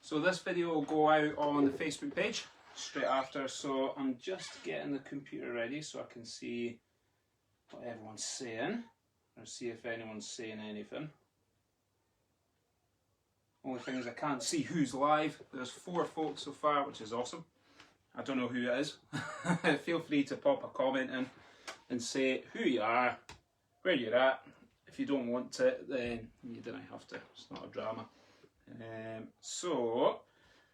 So this video will go out on the Facebook page straight after, so I'm just getting the computer ready so I can see what everyone's saying, or see if anyone's saying anything. Only thing is I can't see who's live. There's 4 folks so far, which is awesome. I don't know who it is. Feel free to pop a comment in and say who you are, where you're at. If you don't want to, then you don't have to. It's not a drama. So,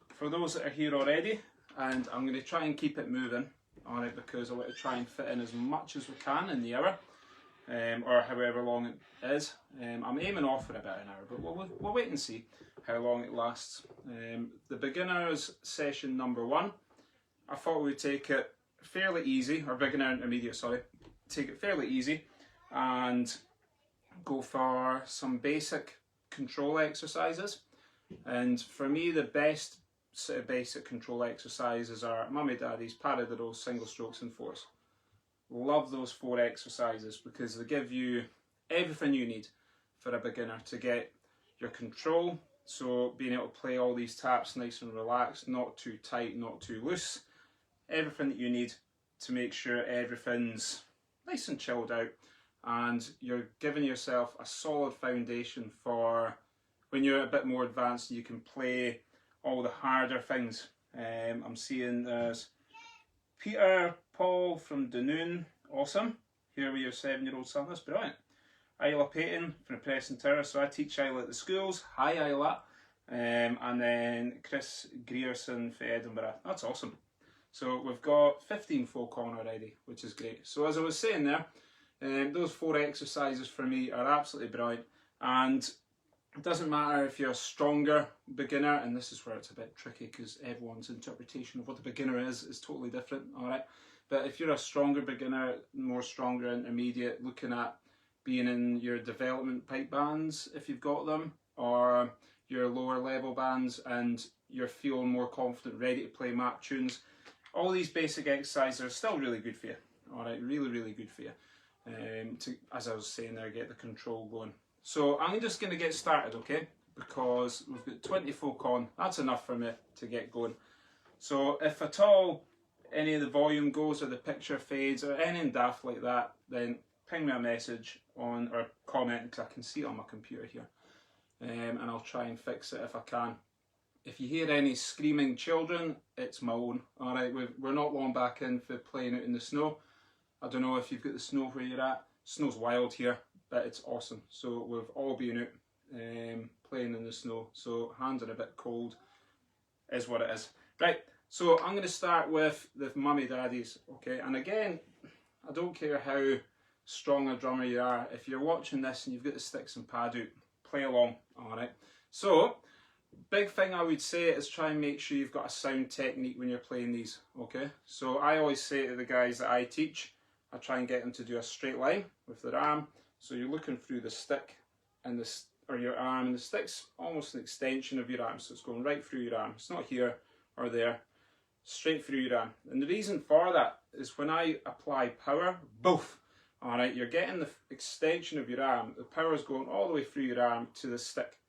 for those that are here already, and I'm going to try and keep it moving, alright, because I want to try and fit in as much as we can in the hour, or however long it is. I'm aiming off for about an hour, but we'll wait and see how long it lasts. The beginners session number 1, I thought we'd take it fairly easy, or beginner intermediate, sorry, take it fairly easy and go for some basic control exercises. And for me, the best sort of basic control exercises are mummy daddies, paradiddles, single strokes and 4s. Love those 4 exercises because they give you everything you need for a beginner to get your control. So being able to play all these taps nice and relaxed, not too tight, not too loose. Everything that you need to make sure everything's nice and chilled out, and you're giving yourself a solid foundation for when you're a bit more advanced. You can play all the harder things. I'm seeing there's Peter Paul from Dunoon, awesome. Here with your 7-year-old son, that's brilliant. Isla Payton from the Preston Tower, so I teach Isla at the schools. Hi Isla. And then Chris Grierson for Edinburgh, that's awesome. So we've got 15 folk on already, which is great. So as I was saying there, those 4 exercises for me are absolutely brilliant, and it doesn't matter if you're a stronger beginner, and this is where it's a bit tricky because everyone's interpretation of what the beginner is totally different, alright? But if you're a stronger beginner, more stronger intermediate, looking at being in your development pipe bands if you've got them, or your lower level bands and you're feeling more confident, ready to play map tunes, all these basic exercises are still really good for you, alright? Really good for you. To, as I was saying there, get the control going. So I'm just going to get started, okay? Because we've got 20 folk on. That's enough for me to get going. So if at all any of the volume goes or the picture fades or anything daft like that, then ping me a message on or comment, because I can see it on my computer here. And I'll try and fix it if I can. If you hear any screaming children, it's my own. Alright, we're not long back in for playing out in the snow. I don't know if you've got the snow where you're at. Snow's wild here, but it's awesome. So we've all been out playing in the snow. So hands are a bit cold, is what it is. Right, so I'm going to start with the mummy daddies, okay? And again, I don't care how strong a drummer you are. If you're watching this and you've got the sticks and pad out, play along, alright? So, big thing I would say is try and make sure you've got a sound technique when you're playing these, okay? So I always say to the guys that I teach, I try and get them to do a straight line with their arm. So you're looking through the stick and or your arm, and the stick's almost an extension of your arm. So it's going right through your arm. It's not here or there, straight through your arm. And the reason for that is when I apply power, boof, alright, you're getting the extension of your arm. The power's going all the way through your arm to the stick.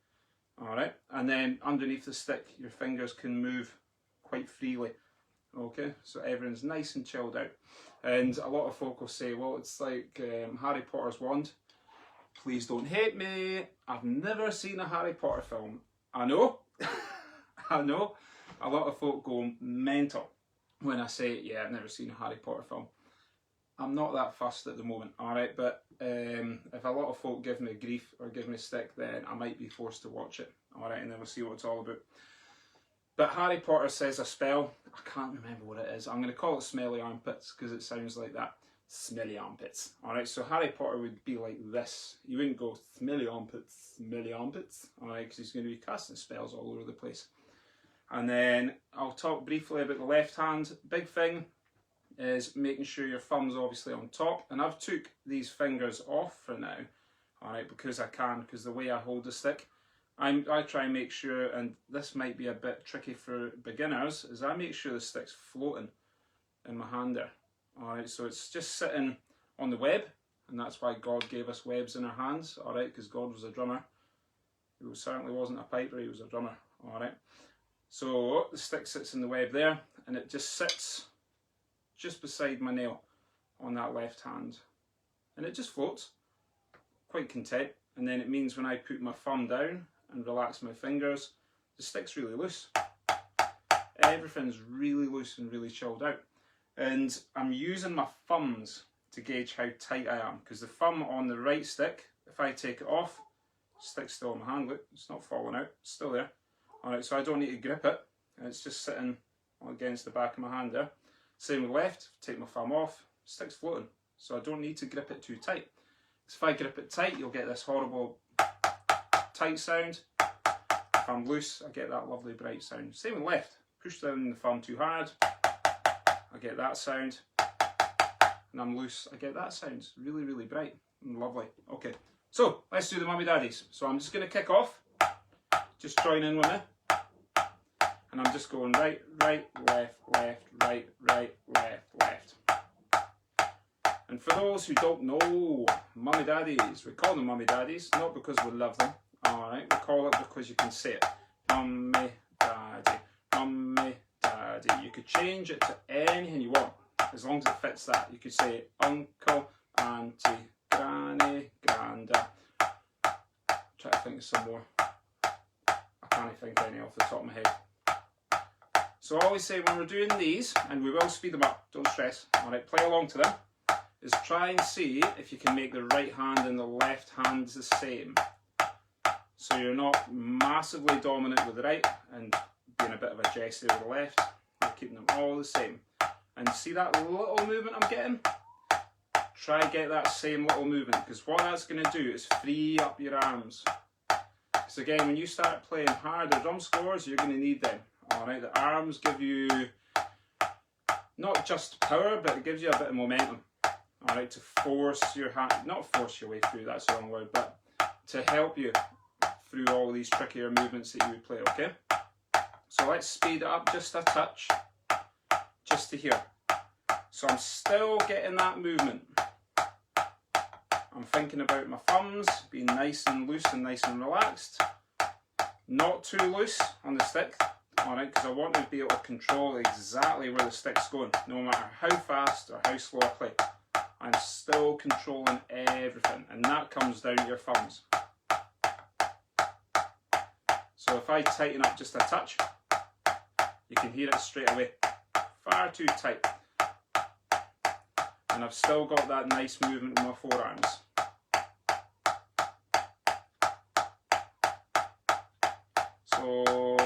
Alright, and then underneath the stick, your fingers can move quite freely. Okay, so everything's nice and chilled out. And a lot of folk will say, well, it's like Harry Potter's wand. Please don't hate me. I've never seen a Harry Potter film. I know, I know. A lot of folk go mental when I say, yeah, I've never seen a Harry Potter film. I'm not that fussed at the moment, alright, but if a lot of folk give me grief or give me stick, then I might be forced to watch it, alright, and then we'll see what it's all about. But Harry Potter says a spell, I can't remember what it is. I'm going to call it smelly armpits because it sounds like that. Smelly armpits. Alright, so Harry Potter would be like this. You wouldn't go smelly armpits, alright, because he's going to be casting spells all over the place. And then I'll talk briefly about the left hand. Big thing is making sure your thumb's obviously on top. And I've took these fingers off for now, alright, because I can, because the way I hold the stick. I try and make sure, and this might be a bit tricky for beginners, is I make sure the stick's floating in my hand there. Alright, so it's just sitting on the web, and that's why God gave us webs in our hands, alright, because God was a drummer. He certainly wasn't a piper, he was a drummer, alright. So the stick sits in the web there, and it just sits just beside my nail on that left hand, and it just floats, quite content. And then it means when I put my thumb down and relax my fingers, the stick's really loose. Everything's really loose and really chilled out. And I'm using my thumbs to gauge how tight I am, because the thumb on the right stick, if I take it off, stick's still in my hand. Look, it's not falling out, it's still there. Alright, so I don't need to grip it, it's just sitting against the back of my hand there. Same with left, take my thumb off, stick's floating, so I don't need to grip it too tight. If I grip it tight, you'll get this horrible tight sound. If I'm loose, I get that lovely bright sound. Same with left, push down the thumb too hard, I get that sound, and I'm loose, I get that sound. It's really, really bright and lovely. Okay, so let's do the mummy daddies. So I'm just going to kick off, just join in with me, and I'm just going right, right, left, left, right, right, left, left. And for those who don't know, mummy daddies, we call them mummy daddies, not because we love them, alright, we call it because you can say it. Mummy daddy, mummy daddy. You could change it to anything you want, as long as it fits that. You could say uncle, auntie, granny, granda. Try to think of some more. I can't think of any off the top of my head. So I always say when we're doing these, and we will speed them up, don't stress, alright, play along to them, is try and see if you can make the right hand and the left hand the same. So you're not massively dominant with the right and being a bit of a Jessie with the left. You're keeping them all the same. And see that little movement I'm getting? Try and get that same little movement, because what that's going to do is free up your arms. Because again, when you start playing harder drum scores, you're going to need them. Alright, the arms give you not just power, but it gives you a bit of momentum. Alright, to force your hand, not force your way through, that's the wrong word, but to help you through all these trickier movements that you would play, okay? So let's speed it up just a touch, just to here. So I'm still getting that movement. I'm thinking about my thumbs being nice and loose and nice and relaxed. Not too loose on the stick, alright, because I want to be able to control exactly where the stick's going, no matter how fast or how slow I play. I'm still controlling everything, and that comes down to your thumbs. So if I tighten up just a touch, you can hear it straight away. Far too tight. And I've still got that nice movement in my forearms. So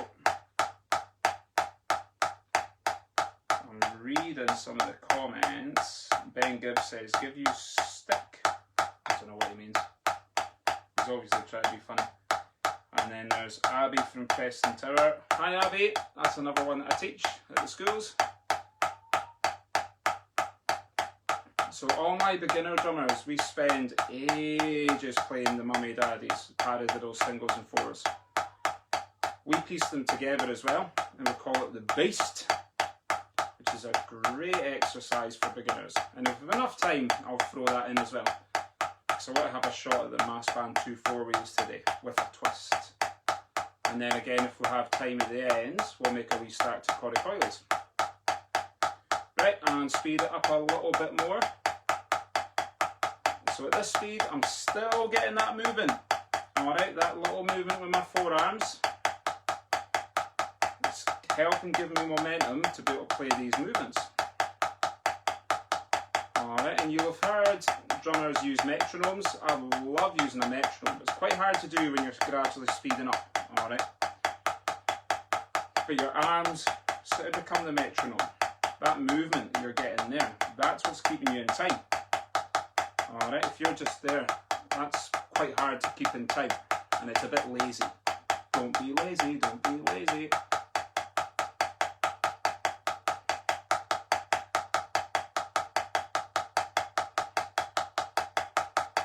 I'm reading some of the comments. Ben Gibbs says, give you stick. I don't know what he means. He's obviously trying to be funny. And then there's Abby from Preston Tower. Hi Abby, that's another one that I teach at the schools. So all my beginner drummers, we spend ages playing the mummy daddies, paradiddles, singles and fours. We piece them together as well, and we call it the Beast, which is a great exercise for beginners. And if we have enough time, I'll throw that in as well. So I want to have a shot at the Mass Band 2/4 we used today, with a twist. And then again, if we have time at the ends, we'll make a wee start to Corrie Coilies. Right, and speed it up a little bit more. So at this speed, I'm still getting that movement. Alright, that little movement with my forearms. It's helping give me momentum to be able to play these movements. Alright, and you'll have heard drummers use metronomes. I love using a metronome. It's quite hard to do when you're gradually speeding up. Alright. But your arms sort of become the metronome. That movement you're getting there, that's what's keeping you in time. Alright, if you're just there, that's quite hard to keep in time, and it's a bit lazy. Don't be lazy, don't be lazy.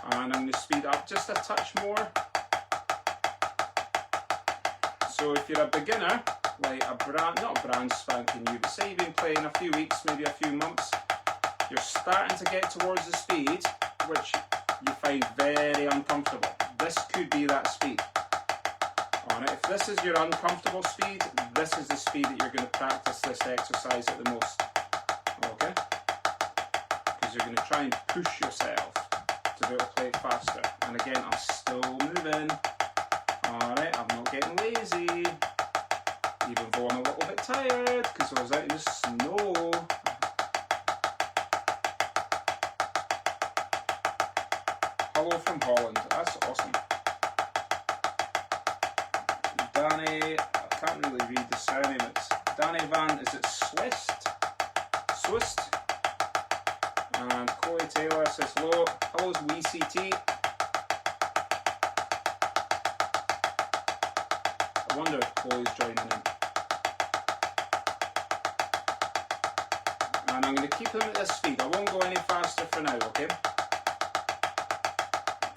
And I'm going to speed up just a touch more. So if you're a beginner, like not a brand spanking new, but say you've been playing a few weeks, maybe a few months, you're starting to get towards the speed which you find very uncomfortable. This could be that speed. Alright, if this is your uncomfortable speed, this is the speed that you're going to practice this exercise at the most. Okay? Because you're going to try and push yourself to be able to play it faster. And again, I'm still moving. Alright, I'm not getting lazy. Even though I'm a little bit tired because I was out in the snow. Hello from Holland, that's awesome. Danny, I can't really read the surname, it's Danny Van, is it Swist? Swist? And Chloe Taylor says hello. Hello's WeCT. I wonder if Chloe's joining in. And I'm going to keep them at this speed. I won't go any faster for now, okay?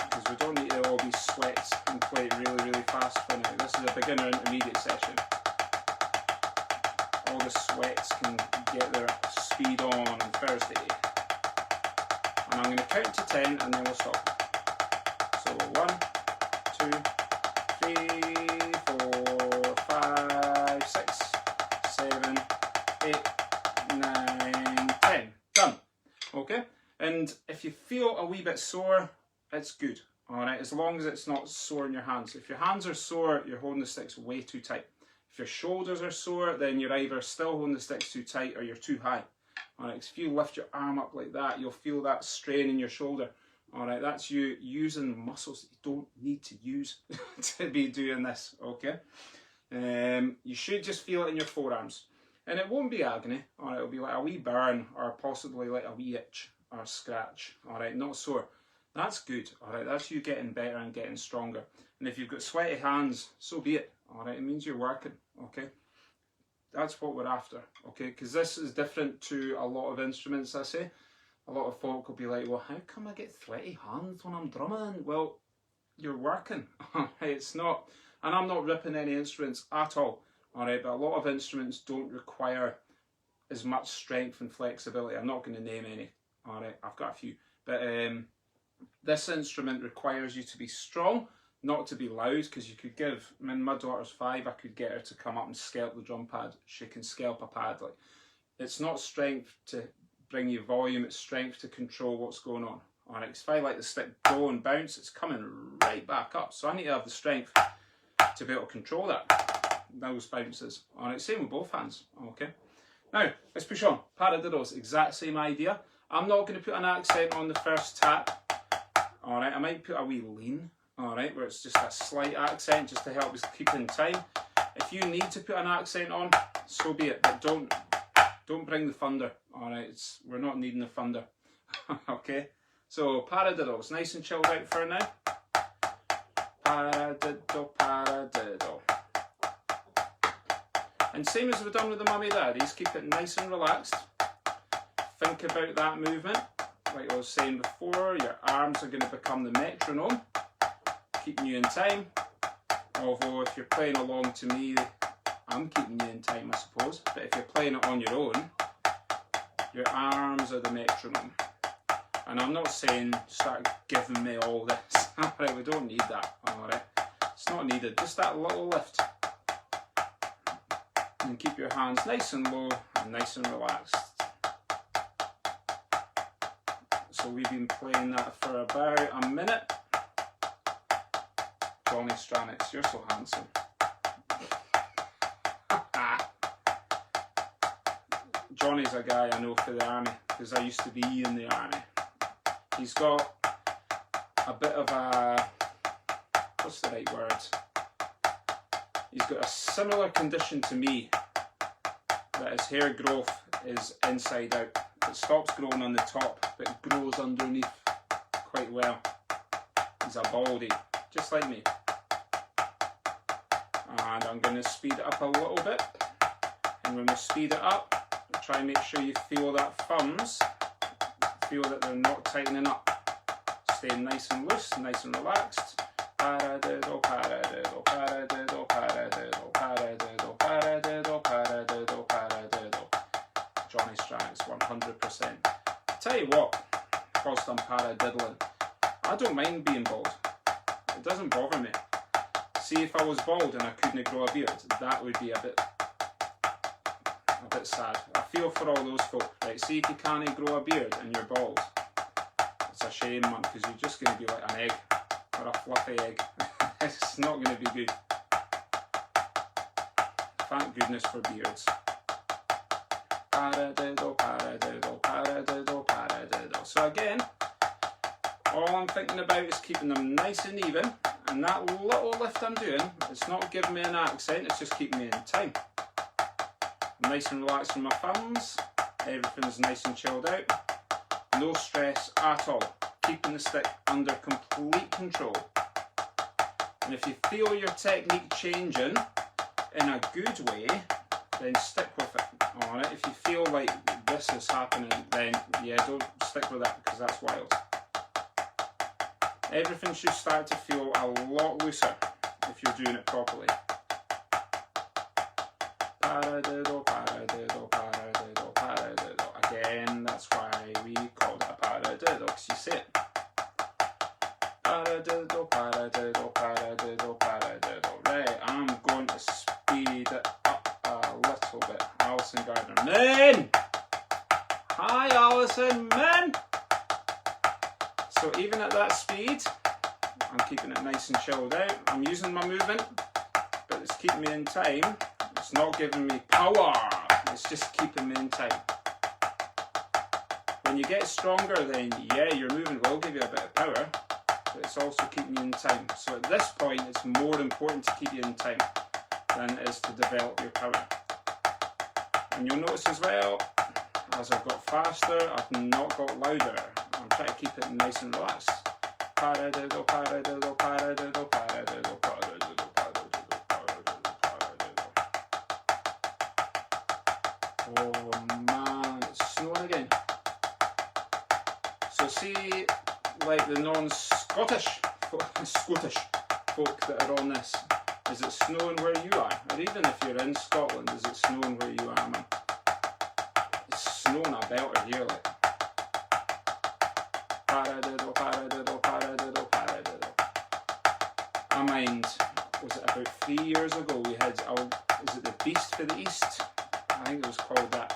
Because we don't need to all be sweats and play it really, really fast for now. This is a beginner intermediate session. All the sweats can get their speed on Thursday. And I'm going to count to 10 and then we'll stop. So 1, 2, 3, 4, 5, 6, 7, 8, 9, 10. Done. Okay? And if you feel a wee bit sore, it's good. Alright, as long as it's not sore in your hands. If your hands are sore, you're holding the sticks way too tight. If your shoulders are sore, then you're either still holding the sticks too tight or you're too high. Alright, if you lift your arm up like that, you'll feel that strain in your shoulder. Alright, that's you using muscles that you don't need to use to be doing this, okay? You should just feel it in your forearms. And it won't be agony, alright, it'll be like a wee burn or possibly like a wee itch or scratch, alright, not sore. That's good, alright, that's you getting better and getting stronger. And if you've got sweaty hands, so be it, alright, it means you're working, okay? That's what we're after, okay? Because this is different to a lot of instruments, I say. A lot of folk will be like, well, how come I get sweaty hands when I'm drumming? Well, you're working, alright, it's not, and I'm not ripping any instruments at all, alright, but a lot of instruments don't require as much strength and flexibility. I'm not going to name any, alright, I've got a few, but this instrument requires you to be strong, not to be loud, because you could give, I mean, my daughter's 5, I could get her to come up and scalp the drum pad. She can scalp a pad. Like, it's not strength to bring you volume, it's strength to control what's going on. Alright, if I let the stick go and bounce, it's coming right back up. So I need to have the strength to be able to control that, those bounces. Alright, same with both hands, okay? Now, let's push on. Paradiddles, exact same idea. I'm not going to put an accent on the first tap. Alright, I might put a wee lean, alright, where it's just a slight accent just to help us keep in time. If you need to put an accent on, so be it, but don't bring the thunder, alright, we're not needing the thunder, okay? So, paradiddles, nice and chilled out for now. Paradiddle, paradiddle. And same as we've done with the mummy daddies, keep it nice and relaxed. Think about that movement. Like I was saying before, your arms are going to become the metronome, keeping you in time. Although if you're playing along to me, I'm keeping you in time, I suppose. But if you're playing it on your own, your arms are the metronome. And I'm not saying start giving me all this. Alright, we don't need that. Alright, it's not needed. Just that little lift. And keep your hands nice and low and nice and relaxed. So we've been playing that for about a minute. Johnny Stranix, you're so handsome. Johnny's a guy I know for the army, because I used to be in the army. He's got a bit of a, what's the right word? He's got a similar condition to me, that his hair growth is inside out. It stops growing on the top, but it grows underneath quite well. He's a baldy, just like me. And I'm going to speed it up a little bit. And when we speed it up, try and make sure you feel that thumbs, feel that they're not tightening up. Stay nice and loose, nice and relaxed. Paradiddle, paradiddle, paradiddle, paradiddle, paradiddle, paradiddle, paradiddle, paradiddle. Johnny Stranix, 100%. Tell you what, whilst I'm paradiddling, I don't mind being bald. It doesn't bother me. See, if I was bald and I couldn't grow a beard, that would be a bit sad. I feel for all those folk. Right, see if you can't grow a beard and you're bald. It's a shame, man, because you're just going to be like an egg, or a fluffy egg. It's not going to be good. Thank goodness for beards. Paradiddle, paradiddle, paradiddle, paradiddle. So again, all I'm thinking about is keeping them nice and even, and that little lift I'm doing, it's not giving me an accent, it's just keeping me in time. I'm nice and relaxed from my thumbs, everything's nice and chilled out, no stress at all, keeping the stick under complete control. And if you feel your technique changing in a good way, then stick with it. Alright, if you feel like this is happening, then yeah, don't stick with that, because that's wild. Everything should start to feel a lot looser if you're doing it properly. Paradiddle, paradiddle, paradiddle, paradiddle. Again, that's why we called it a paradiddle, because you see it. Paradiddle, paradiddle, paradiddle, paradiddle. Right, I'm going to speed it up a little bit. Alison Gardner. Men! Hi, Alison, men! So even at that speed, I'm keeping it nice and chilled out. I'm using my movement, but it's keeping me in time. It's not giving me power, it's just keeping me in time. When you get stronger, then yeah, your movement will give you a bit of power, but it's also keeping you in time. So at this point, it's more important to keep you in time than it is to develop your power. And you'll notice as well, as I've got faster, I've not got louder. I'm trying to keep it nice and relaxed. Paradiddle, paradiddle, paradiddle, paradiddle, paradiddle, paradiddle, paradiddle, paradiddle. Oh man, it's snowing again. So see, like the non-Scottish folk that are on this, is it snowing where you are? Or even if you're in Scotland, is it snowing where you are, man? It's snowing a belter here, like. Paradiddle, paradiddle, paradiddle, paradiddle. I mind, was it about 3 years ago, we had, is it the Beast for the East? I think it was called that.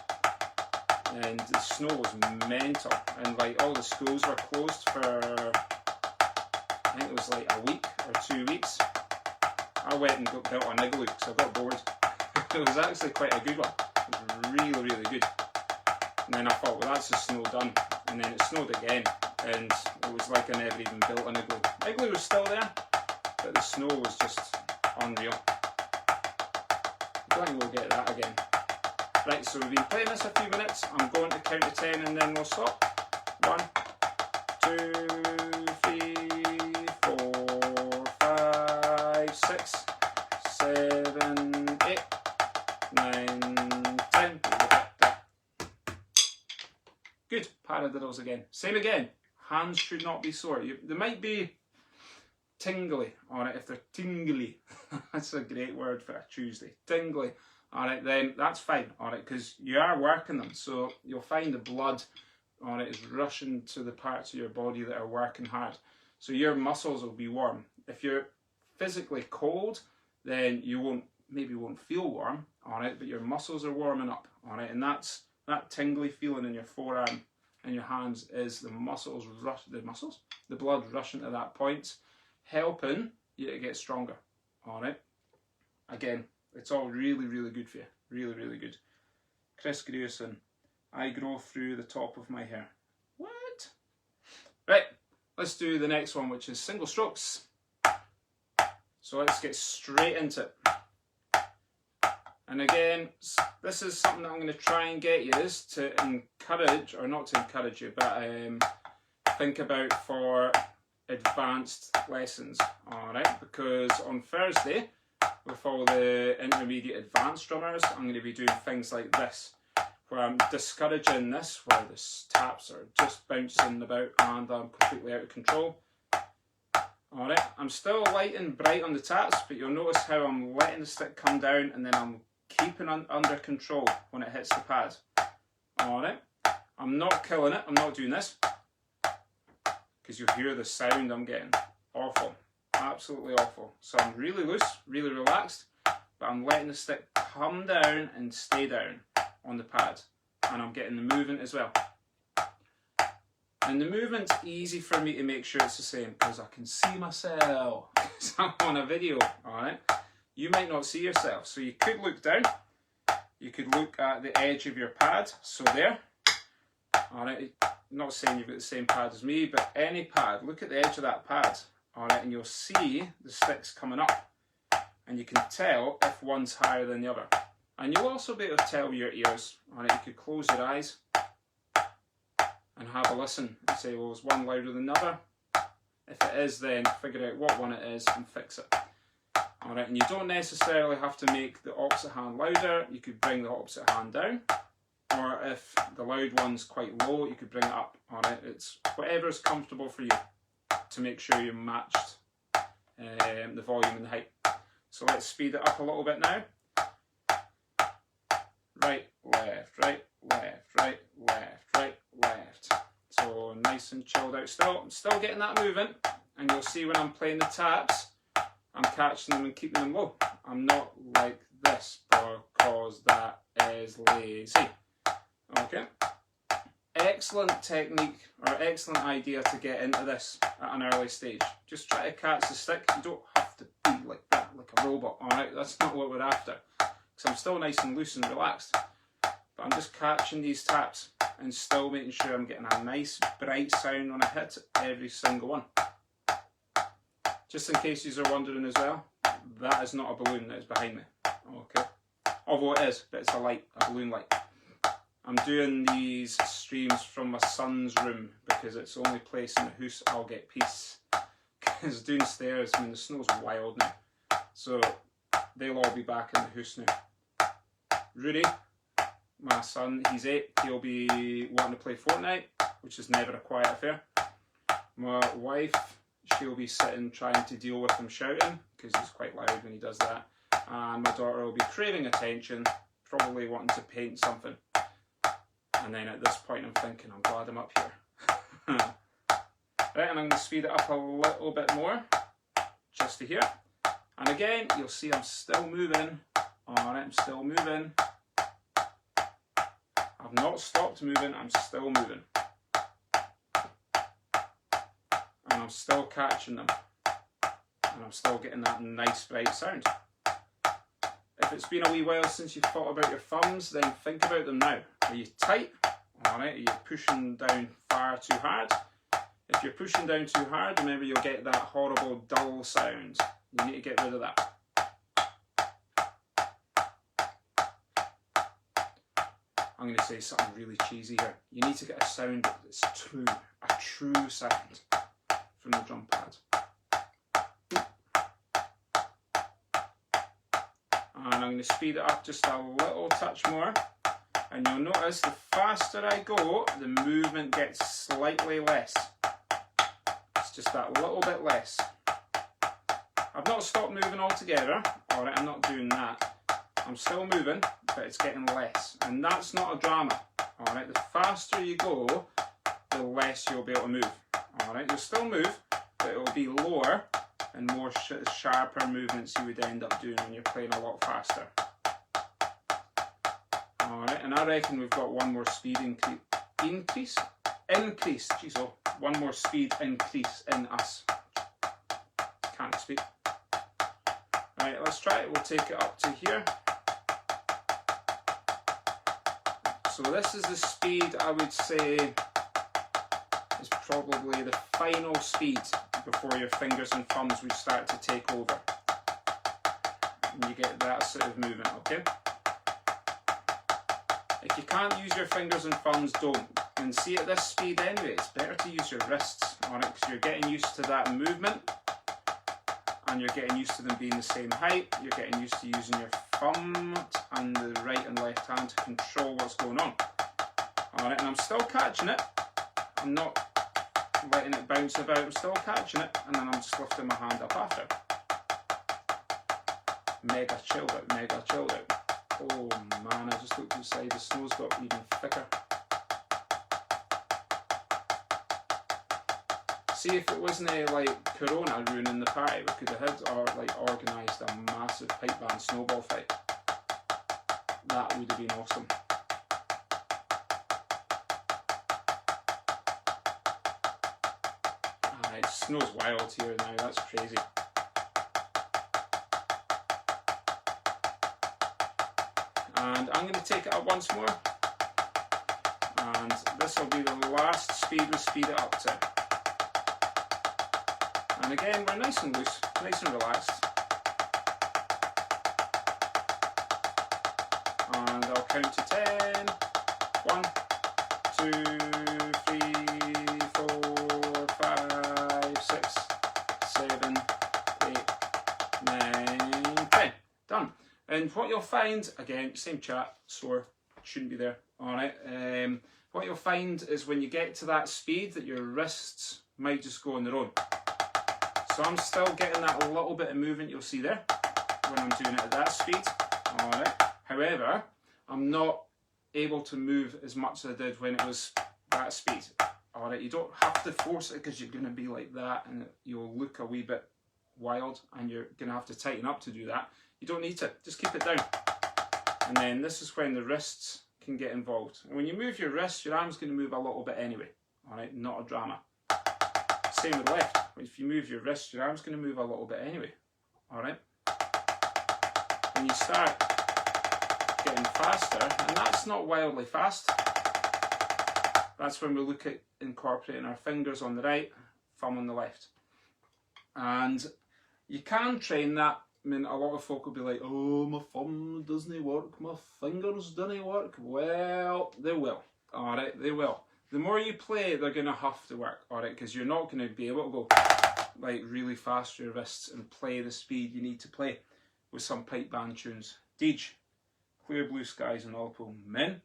And the snow was mental, and like all the schools were closed for, I think it was like a week or 2 weeks. I went and built an igloo because I got bored. It was actually quite a good one. It was really, really good. And then I thought, well, that's the snow done. And then it snowed again, and it was like I never even built an igloo. The igloo was still there, but the snow was just unreal. I don't think we'll get that again. Right, so we've been playing this a few minutes. I'm going to count to 10 and then we'll stop. 1, 2, 3, 4, 5, 6, 7, 8, 9, 10. Good. Paradiddles again. Same again. Hands should not be sore. They might be tingly. Alright, if they're tingly. That's a great word for a Tuesday. Tingly. Alright, then that's fine. Alright, because you are working them. So you'll find the blood, alright, is rushing to the parts of your body that are working hard. So your muscles will be warm. If you're physically cold, then you maybe won't feel warm. Alright, but your muscles are warming up. Alright, and that's that tingly feeling in your forearm and your hands is the blood rushing to that point, helping you to get stronger. Alright, again, it's all really, really good for you. Really, really good. Chris Grierson, I grow through the top of my hair. What? Right, let's do the next one, which is single strokes. So let's get straight into it. And again, this is something that I'm going to try and get you is to encourage, or not to encourage you, but think about for advanced lessons, alright? Because on Thursday, with all the intermediate advanced drummers, I'm going to be doing things like this, where I'm discouraging this, where the taps are just bouncing about and I'm completely out of control. Alright, I'm still light and bright on the taps, but you'll notice how I'm letting the stick come down and then I'm keeping under control when it hits the pad. Alright, I'm not killing it, I'm not doing this, because you'll hear the sound I'm getting. Awful. Absolutely awful. So I'm really loose, really relaxed, but I'm letting the stick come down and stay down on the pad. And I'm getting the movement as well. And the movement's easy for me to make sure it's the same because I can see myself. Because I'm on a video, alright? You might not see yourself. So you could look down. You could look at the edge of your pad. So there. Alright, not saying you've got the same pad as me, but any pad, look at the edge of that pad. Alright, and you'll see the sticks coming up. And you can tell if one's higher than the other. And you'll also be able to tell with your ears. Alright, you could close your eyes and have a listen and say, well, is one louder than the other? If it is, then figure out what one it is and fix it. Alright, and you don't necessarily have to make the opposite hand louder. You could bring the opposite hand down. Or if the loud one's quite low, you could bring it up. Alright, it's whatever's comfortable for you to make sure you're matched the volume and the height. So let's speed it up a little bit now. Right, left, right, left, right, left, right, left. So nice and chilled out still. I'm still getting that movement, and you'll see when I'm playing the taps, I'm catching them and keeping them low. I'm not like this because that is lazy. Okay. Excellent technique or excellent idea to get into this at an early stage. Just try to catch the stick. You don't have to be like that, like a robot, alright? That's not what we're after. Because I'm still nice and loose and relaxed. But I'm just catching these taps and still making sure I'm getting a nice bright sound when I hit every single one. Just in case you are wondering as well, that is not a balloon that is behind me. Okay. Although it is, but it's a light, a balloon light. I'm doing these streams from my son's room because it's the only place in the house I'll get peace. Because downstairs, I mean, the snow's wild now. So they'll all be back in the house now. Rudy, my son, he's 8. He'll be wanting to play Fortnite, which is never a quiet affair. My wife, she'll be sitting trying to deal with him shouting because he's quite loud when he does that. And my daughter will be craving attention, probably wanting to paint something. And then at this point I'm thinking, I'm glad I'm up here. Right, and I'm going to speed it up a little bit more, just to here. And again, you'll see I'm still moving. Alright, I'm still moving. I've not stopped moving, I'm still moving. And I'm still catching them. And I'm still getting that nice bright sound. If it's been a wee while since you've thought about your thumbs, then think about them now. Are you tight? Alright, are you pushing down far too hard? If you're pushing down too hard, remember you'll get that horrible dull sound. You need to get rid of that. I'm going to say something really cheesy here. You need to get a sound that's true, a true sound from the drum pad. And I'm going to speed it up just a little touch more. And you'll notice the faster I go, the movement gets slightly less. It's just that little bit less. I've not stopped moving altogether. Alright, I'm not doing that. I'm still moving, but it's getting less. And that's not a drama. Alright, the faster you go, the less you'll be able to move. Alright, you'll still move, but it will be lower and more sharper movements you would end up doing when you're playing a lot faster. Alright, and I reckon we've got one more speed increase, jeez, oh, one more speed increase in us. Can't speak. Right, let's try it. We'll take it up to here. So this is the speed I would say is probably the final speed before your fingers and thumbs would start to take over. And you get that sort of movement, okay? If you can't use your fingers and thumbs, don't. And see, at this speed anyway, it's better to use your wrists on it because you're getting used to that movement and you're getting used to them being the same height. You're getting used to using your thumb and the right and left hand to control what's going on. Alright, and I'm still catching it. I'm not letting it bounce about, I'm still catching it, and then I'm just lifting my hand up after. Mega chilled out, mega chilled out. Oh man, I just looked inside, the snow's got even thicker. See, if it wasn't like Corona ruining the party, we could have had or like organised a massive pipe band snowball fight. That would have been awesome. It snows wild here now, that's crazy. And I'm going to take it up once more. And this will be the last speed we speed it up to. And again, we're nice and loose, nice and relaxed. And I'll count to 10. 1, 2, 3, 4, 5, 6, 7, 8, 9, 10. Done. And what you'll find, again, same chat, sore, shouldn't be there. Alright. What you'll find is when you get to that speed that your wrists might just go on their own. So I'm still getting that little bit of movement you'll see there when I'm doing it at that speed. Alright. However, I'm not able to move as much as I did when it was that speed. Alright, you don't have to force it because you're going to be like that and you'll look a wee bit wild and you're going to have to tighten up to do that. You don't need to, just keep it down. And then this is when the wrists can get involved. And when you move your wrists, your arm's going to move a little bit anyway. Alright, not a drama. Same with left. If you move your wrist, your arm's going to move a little bit anyway. Alright? When you start getting faster, and that's not wildly fast, that's when we look at incorporating our fingers on the right, thumb on the left. And you can train that. I mean, a lot of folk will be like, oh, my thumb doesn't work, my fingers don't work. Well, they will. Alright, they will. The more you play, they're going to have to work, alright, because you're not going to be able to go like really fast with your wrists and play the speed you need to play with some pipe band tunes. Deej, Clear Blue Skies and Alpo, Min,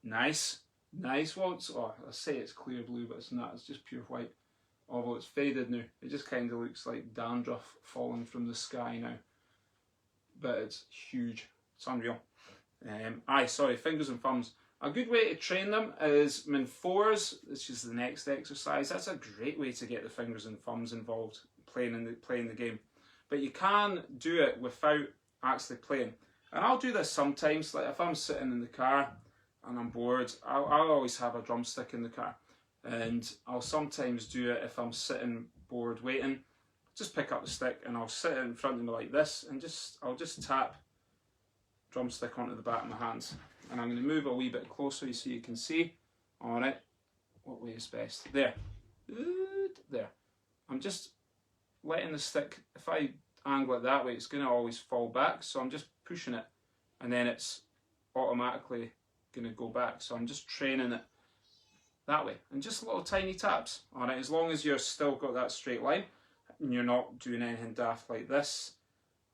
nice, nice. Well, I say it's clear blue, but it's not, it's just pure white. Although it's faded now, it just kind of looks like dandruff falling from the sky now. But it's huge, it's unreal. Sorry, fingers and thumbs. A good way to train them is in fours, which is the next exercise. That's a great way to get the fingers and thumbs involved playing the game. But you can do it without actually playing. And I'll do this sometimes, like if I'm sitting in the car and I'm bored, I'll always have a drumstick in the car. And I'll sometimes do it if I'm sitting bored waiting. Just pick up the stick and I'll sit in front of me like this and I'll just tap drumstick onto the back of my hands. And I'm going to move a wee bit closer so you can see. Alright, what way is best? There. There. I'm just letting the stick, if I angle it that way, it's going to always fall back. So I'm just pushing it and then it's automatically going to go back. So I'm just training it that way. And just little tiny taps. Alright, as long as you're still got that straight line and you're not doing anything daft like this.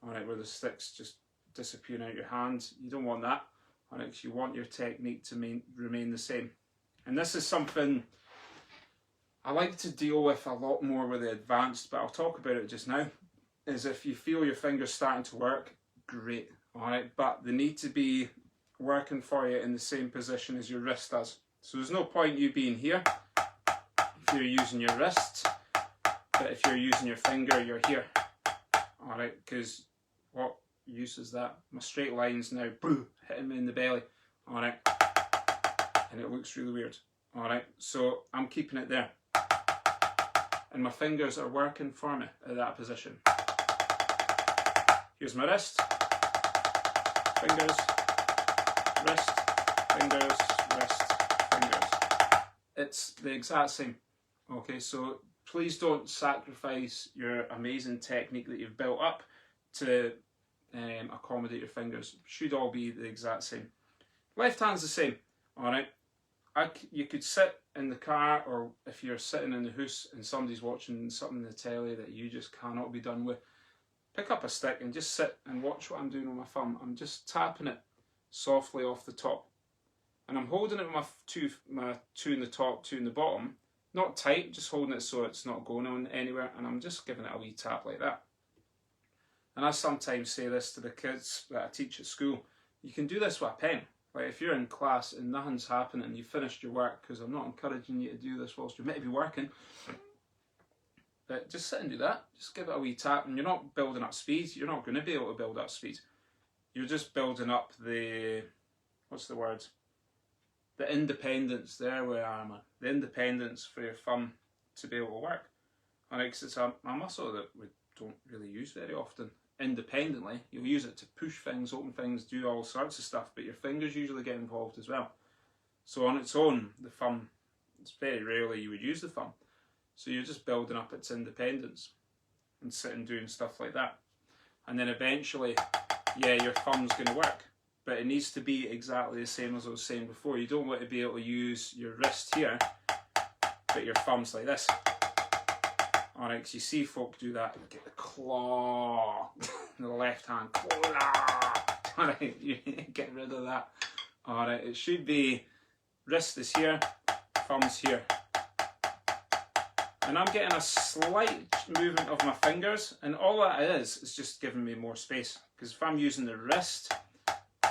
Alright, where the stick's just disappearing out your hand. You don't want that. Alright, you want your technique to remain the same. And this is something I like to deal with a lot more with the advanced, but I'll talk about it just now, is if you feel your fingers starting to work, great, alright, but they need to be working for you in the same position as your wrist does. So there's no point you being here if you're using your wrist, but if you're using your finger, you're here, alright, because what use is that? My straight line's now hitting me in the belly, alright, and it looks really weird, alright, so I'm keeping it there, and my fingers are working for me at that position. Here's my wrist, fingers, wrist, fingers, wrist, fingers. It's the exact same, okay, so please don't sacrifice your amazing technique that you've built up to accommodate your fingers. Should all be the exact same. Left hand's the same, alright. You could sit in the car, or if you're sitting in the house and somebody's watching something in the telly that you just cannot be done with, pick up a stick and just sit and watch what I'm doing with my thumb. I'm just tapping it softly off the top. And I'm holding it with my two in the top, two in the bottom. Not tight, just holding it so it's not going on anywhere, and I'm just giving it a wee tap like that. And I sometimes say this to the kids that I teach at school, you can do this with a pen. Like if you're in class and nothing's happening and you finished your work, because I'm not encouraging you to do this whilst you're meant to be working, But just sit and do that. Just give it a wee tap, and you're not building up speed. You're not going to be able to build up speed. You're just building up the, what's the word? The independence. There we are, man. The independence for your thumb to be able to work. And it's a muscle that we don't really use very often. Independently, you'll use it to push things, open things, do all sorts of stuff, but your fingers usually get involved as well. So on its own, the thumb, it's very rarely you would use the thumb. So you're just building up its independence and sitting doing stuff like that. And then eventually, yeah, your thumb's going to work, but it needs to be exactly the same as I was saying before. You don't want to be able to use your wrist here, but your thumb's like this. Alright, because you see folk do that, get the claw, the left hand, claw. Alright, you get rid of that. Alright, it should be wrist is here, thumb's here. And I'm getting a slight movement of my fingers, and all that is just giving me more space. Because if I'm using the wrist,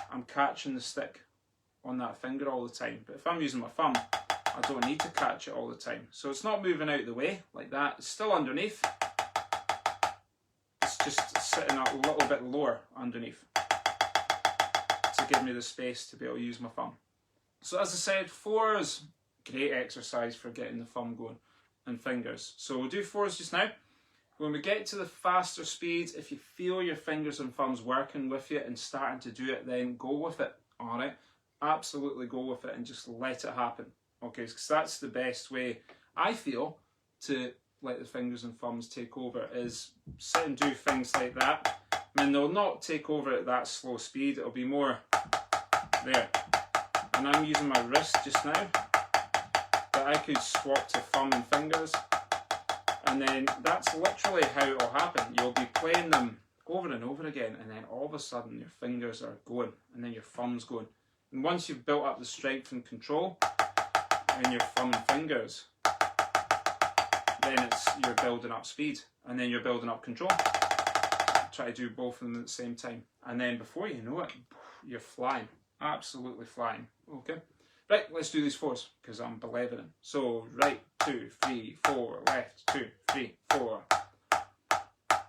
I'm catching the stick on that finger all the time. But if I'm using my thumb, I don't need to catch it all the time. So it's not moving out of the way like that. It's still underneath. It's just sitting a little bit lower underneath to give me the space to be able to use my thumb. So as I said, fours, great exercise for getting the thumb going and fingers. So we'll do fours just now. When we get to the faster speeds, if you feel your fingers and thumbs working with you and starting to do it, then go with it. Alright, absolutely go with it and just let it happen. Okay, because that's the best way, I feel, to let the fingers and thumbs take over, is sit and do things like that. I mean, they'll not take over at that slow speed, it'll be more there. And I'm using my wrist just now, but I could swap to thumb and fingers, and then that's literally how it'll happen. You'll be playing them over and over again, and then all of a sudden your fingers are going, and then your thumb's going. And once you've built up the strength and control in your thumb and fingers, then you're building up speed, and then you're building up control. Try to do both of them at the same time, and then before you know it, you're flying, absolutely flying. Okay, right, let's do these fours because I'm belabouring. So right, 2, 3, 4, left, 2, 3, 4.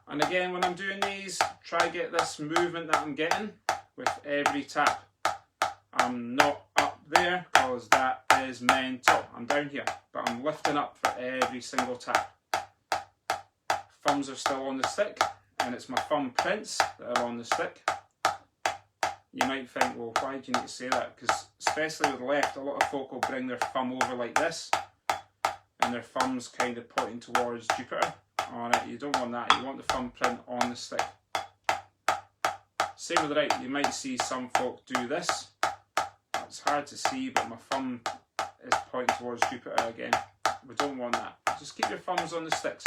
And again, when I'm doing these, try to get this movement that I'm getting with every tap. I'm not up there because that is mental. I'm down here, but I'm lifting up for every single tap. Thumbs are still on the stick, and it's my thumb prints that are on the stick. You might think, well, why do you need to say that? Because especially with the left, a lot of folk will bring their thumb over like this, and their thumb's kind of pointing towards Jupiter. Alright, you don't want that. You want the thumbprint on the stick. Same with the right. You might see some folk do this. It's hard to see, but my thumb is pointing towards Jupiter again. We don't want that. Just keep your thumbs on the sticks.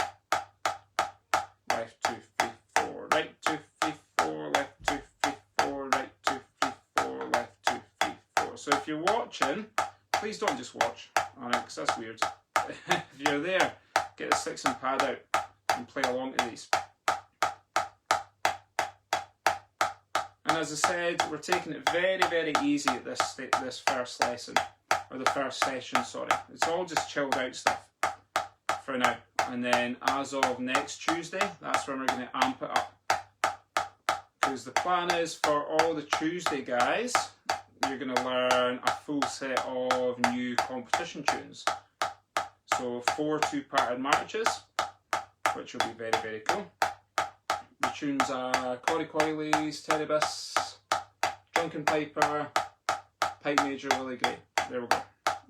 Left, 2, 3, 4, right, 2, 3, 4, left, 2, 3, 4, right, 2, 3, 4, left, 2, 3, 4. So if you're watching, please don't just watch, alright, because that's weird. If you're there, get the sticks and pad out and play along to these. And as I said, we're taking it very, very easy at this first lesson, or the first session, sorry. It's all just chilled out stuff for now. And then as of next Tuesday, that's when we're going to amp it up. Because the plan is for all the Tuesday guys, you're going to learn a full set of new competition tunes. So 4 two-parted marches, which will be very, very cool. The tunes are Corrie Coilies, Terrybus, Drunken Piper, Pipe Major, Willie Gray. There we go.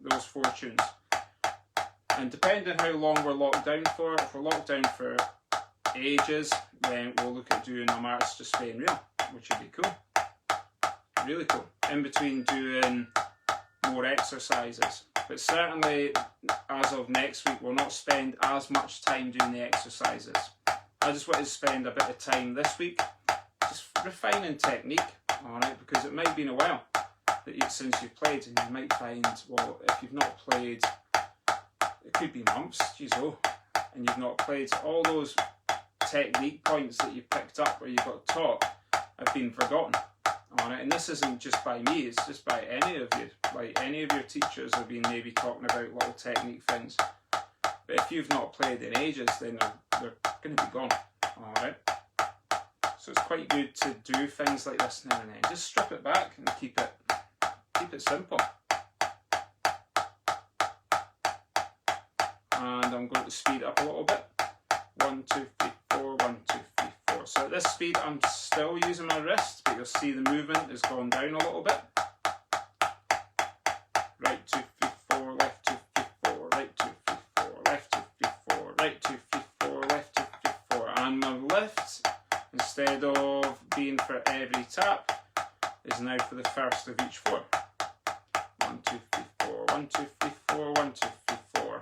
Those 4 tunes. And depending how long we're locked down for, if we're locked down for ages, then we'll look at doing a March to Spain Real, which would be cool. Really cool. In between doing more exercises. But certainly, as of next week, we'll not spend as much time doing the exercises. I just want to spend a bit of time this week just refining technique, alright, because it might have been a while since you've played, and you might find, well, if you've not played, it could be months, geez, oh, and you've not played, all those technique points that you picked up or you got taught have been forgotten, alright, and this isn't just by me, it's just by any of you, like any of your teachers have been maybe talking about little technique things. But if you've not played in ages, then they're going to be gone. Alright. So it's quite good to do things like this now and then. Just strip it back and keep it simple. And I'm going to speed it up a little bit. 1, 2, 3, 4, 1, 2, 3, 4. So at this speed I'm still using my wrist, but you'll see the movement has gone down a little bit. Right 2, 3, 4, left 2, 3, 4, right 2, 3, 4, left 2, 3, 4, right 2, 3, 4, left 2, 3, 4. And my lift, instead of being for every tap, is now for the first of each 4. 1, 2, 3, 4, 1, 2, 3, 4, 1, 2, 3, 4.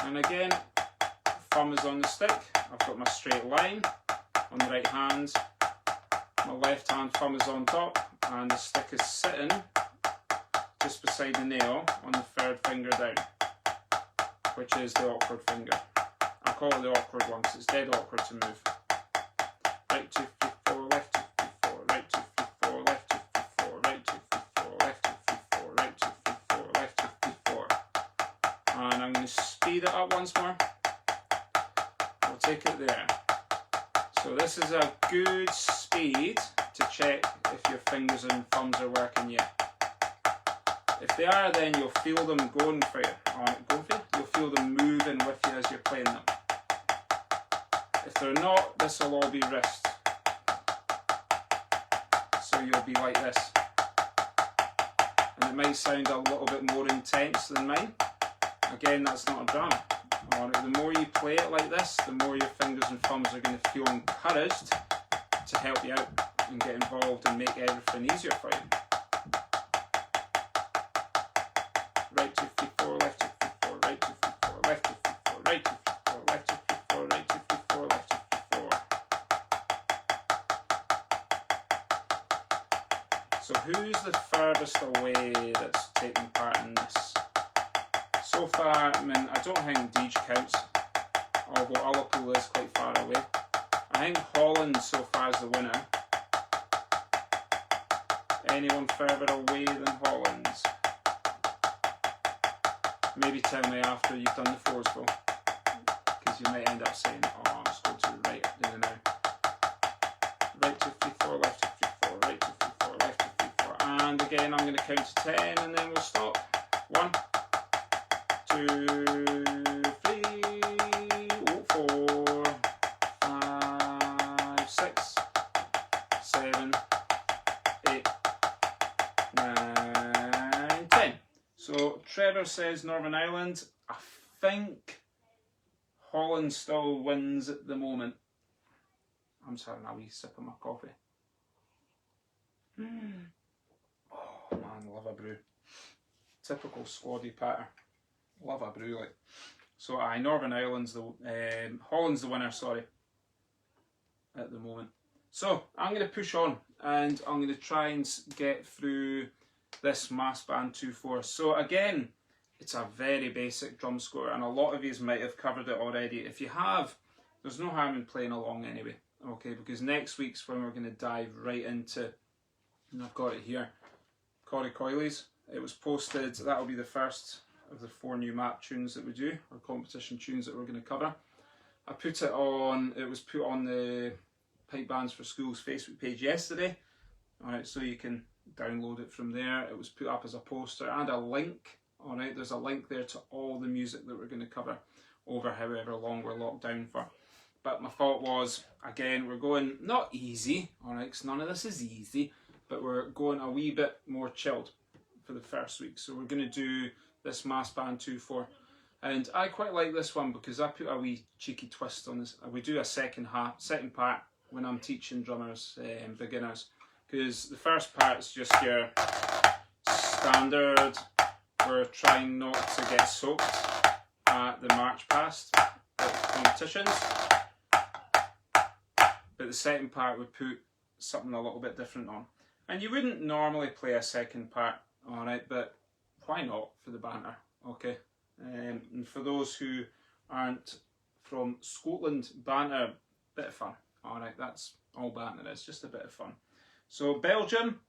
And again, thumb is on the stick. I've got my straight line on the right hand. My left hand thumb is on top, and the stick is sitting just beside the nail on the third finger down, which is the awkward finger. I call it the awkward one because it's dead awkward to move. Right 2, 3, 4, left 2, 3, 4, right 2, 3, 4, left 2, 3, 4, right 2, 3, 4, left 2, 3, 4, right 2, 3, 4, left 2, 3, 4. And I'm going to speed it up once more. We'll take it there. So this is a good speed to check if your fingers and thumbs are working yet. If they are, then you'll feel them going for you. Alright, going for you? You'll feel them moving with you as you're playing them. If they're not, this will all be wrist. So you'll be like this. And it might sound a little bit more intense than mine. Again, that's not a drama. Alright, the more you play it like this, the more your fingers and thumbs are going to feel encouraged to help you out and get involved and make everything easier for you. Right 2, 3, 4, left 2, 3, 4, right 2, 3, 4, left 2, 3, 4, right 2, 3, 4, left 2, 3, 4, right 2, 3, 4, left 2, 3, 4. So who's the furthest away that's taking part in this? So far, I mean, I don't think Deej counts, although Ullapool is quite far away. I think Holland so far is the winner. Anyone further away than Holland? Maybe tell me after you've done the 4s though, because you might end up saying, oh, let's go to the right there now. Right 2, 3, 4, left 2, 3, 4, right 2, 3, 4, left 2, 3, 4. And again, I'm going to count to 10 and then we'll stop. 1, 2, 3, 4, 5, 6, 7, 8, 9, 10. So Trevor says Northern Ireland. I think Holland still wins at the moment. I'm just having a wee sip of my coffee. Oh man, love a brew. Typical Squaddy patter. Love a brew like. So Northern Ireland's the Holland's the winner, sorry, at the moment. So I'm going to push on and I'm going to try and get through this Mass Band 2/4. So again, it's a very basic drum score and a lot of you might have covered it already. If you have, there's no harm in playing along anyway, okay, because next week's when we're going to dive right into, and I've got it here, Corey Coyley's. It was posted, that'll be the first of the 4 new map tunes that we do, or competition tunes that we're going to cover. I put it on, it was put on the Pipe Bands for Schools Facebook page yesterday. Alright, so you can download it from there. It was put up as a poster and a link. Alright, there's a link there to all the music that we're going to cover over however long we're locked down for. But my thought was, again, we're going not easy, alright, because none of this is easy, but we're going a wee bit more chilled for the first week. So we're going to do this Mass Band 2/4. And I quite like this one because I put a wee cheeky twist on this. We do a second part when I'm teaching drummers, beginners. Because the first part is just your standard, we're trying not to get soaked at the march past competitions. But the second part would put something a little bit different on. And you wouldn't normally play a second part, alright, but why not for the banter, okay? And for those who aren't from Scotland, banter, bit of fun, alright, that's all banter is, just a bit of fun. So Belgium,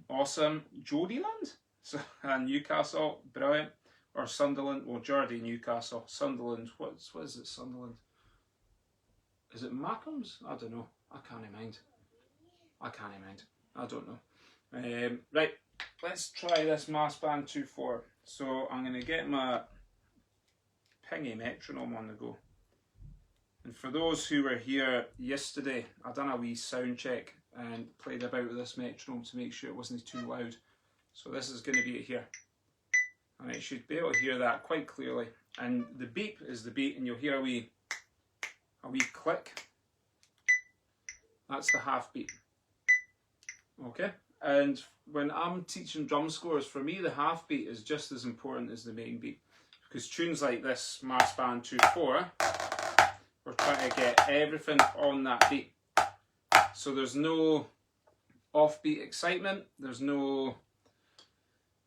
awesome. Jodiland, so Newcastle, brilliant. or Sunderland, well, Geordie, Newcastle, Sunderland, what is it, Sunderland? Is it Markham's? I don't know, I can't mind. I don't know. Right, let's try this Mass Band 2/4. So I'm going to get my pingy metronome on the go. And for those who were here yesterday, I done a wee sound check and played about with this metronome to make sure it wasn't too loud. So this is going to be it here. And I should be able to hear that quite clearly. And the beep is the beat, and you'll hear a wee click. That's the half beat. Okay? And when I'm teaching drum scores, for me the half beat is just as important as the main beat. Because tunes like this, Mass Band 2/4, we're trying to get everything on that beat. So there's no offbeat excitement, there's no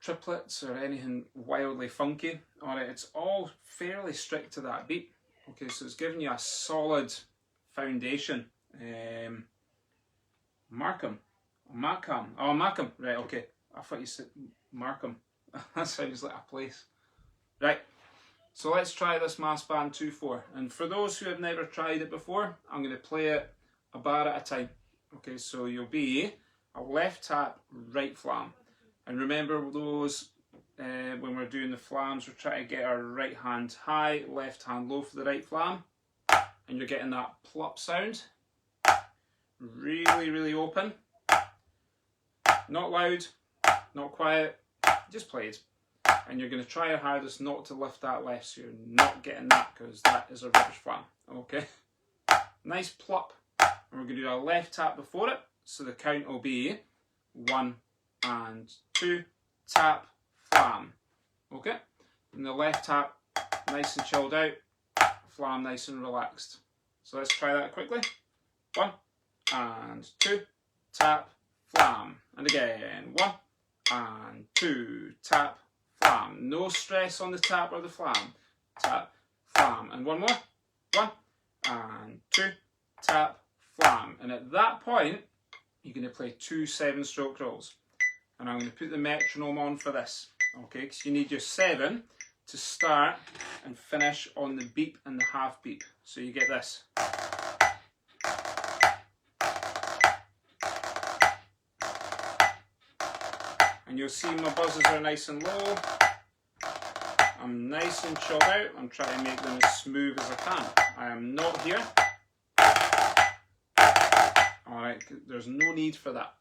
triplets or anything wildly funky. Alright, it's all fairly strict to that beat. Okay, so it's giving you a solid foundation. Markham, right, okay. I thought you said Markham. That sounds like a place. Right, so let's try this Mass Band 2/4. And for those who have never tried it before, I'm going to play it a bar at a time. Okay, so you'll be a left tap, right flam. And remember those, when we're doing the flams, we're trying to get our right hand high, left hand low for the right flam. And you're getting that plop sound. Really, really open. Not loud, not quiet, just played. And you're going to try your hardest not to lift that left, so you're not getting that, because that is a rubbish flam. Okay? Nice plop. And we're going to do a left tap before it, so the count will be 1 and 2, tap, flam. Okay? And the left tap, nice and chilled out, flam nice and relaxed. So let's try that quickly. 1 and 2, tap, flam. And again, 1 and 2, tap, flam. No stress on the tap or the flam. Tap, flam. And one more. 1 and 2, tap, flam. And at that point, you're going to play 2 7-stroke rolls. And I'm going to put the metronome on for this. Okay, because you need your 7 to start and finish on the beep and the half beep. So you get this. And you'll see my buzzers are nice and low. I'm nice and chilled out. I'm trying to make them as smooth as I can. I am not here. Alright, there's no need for that.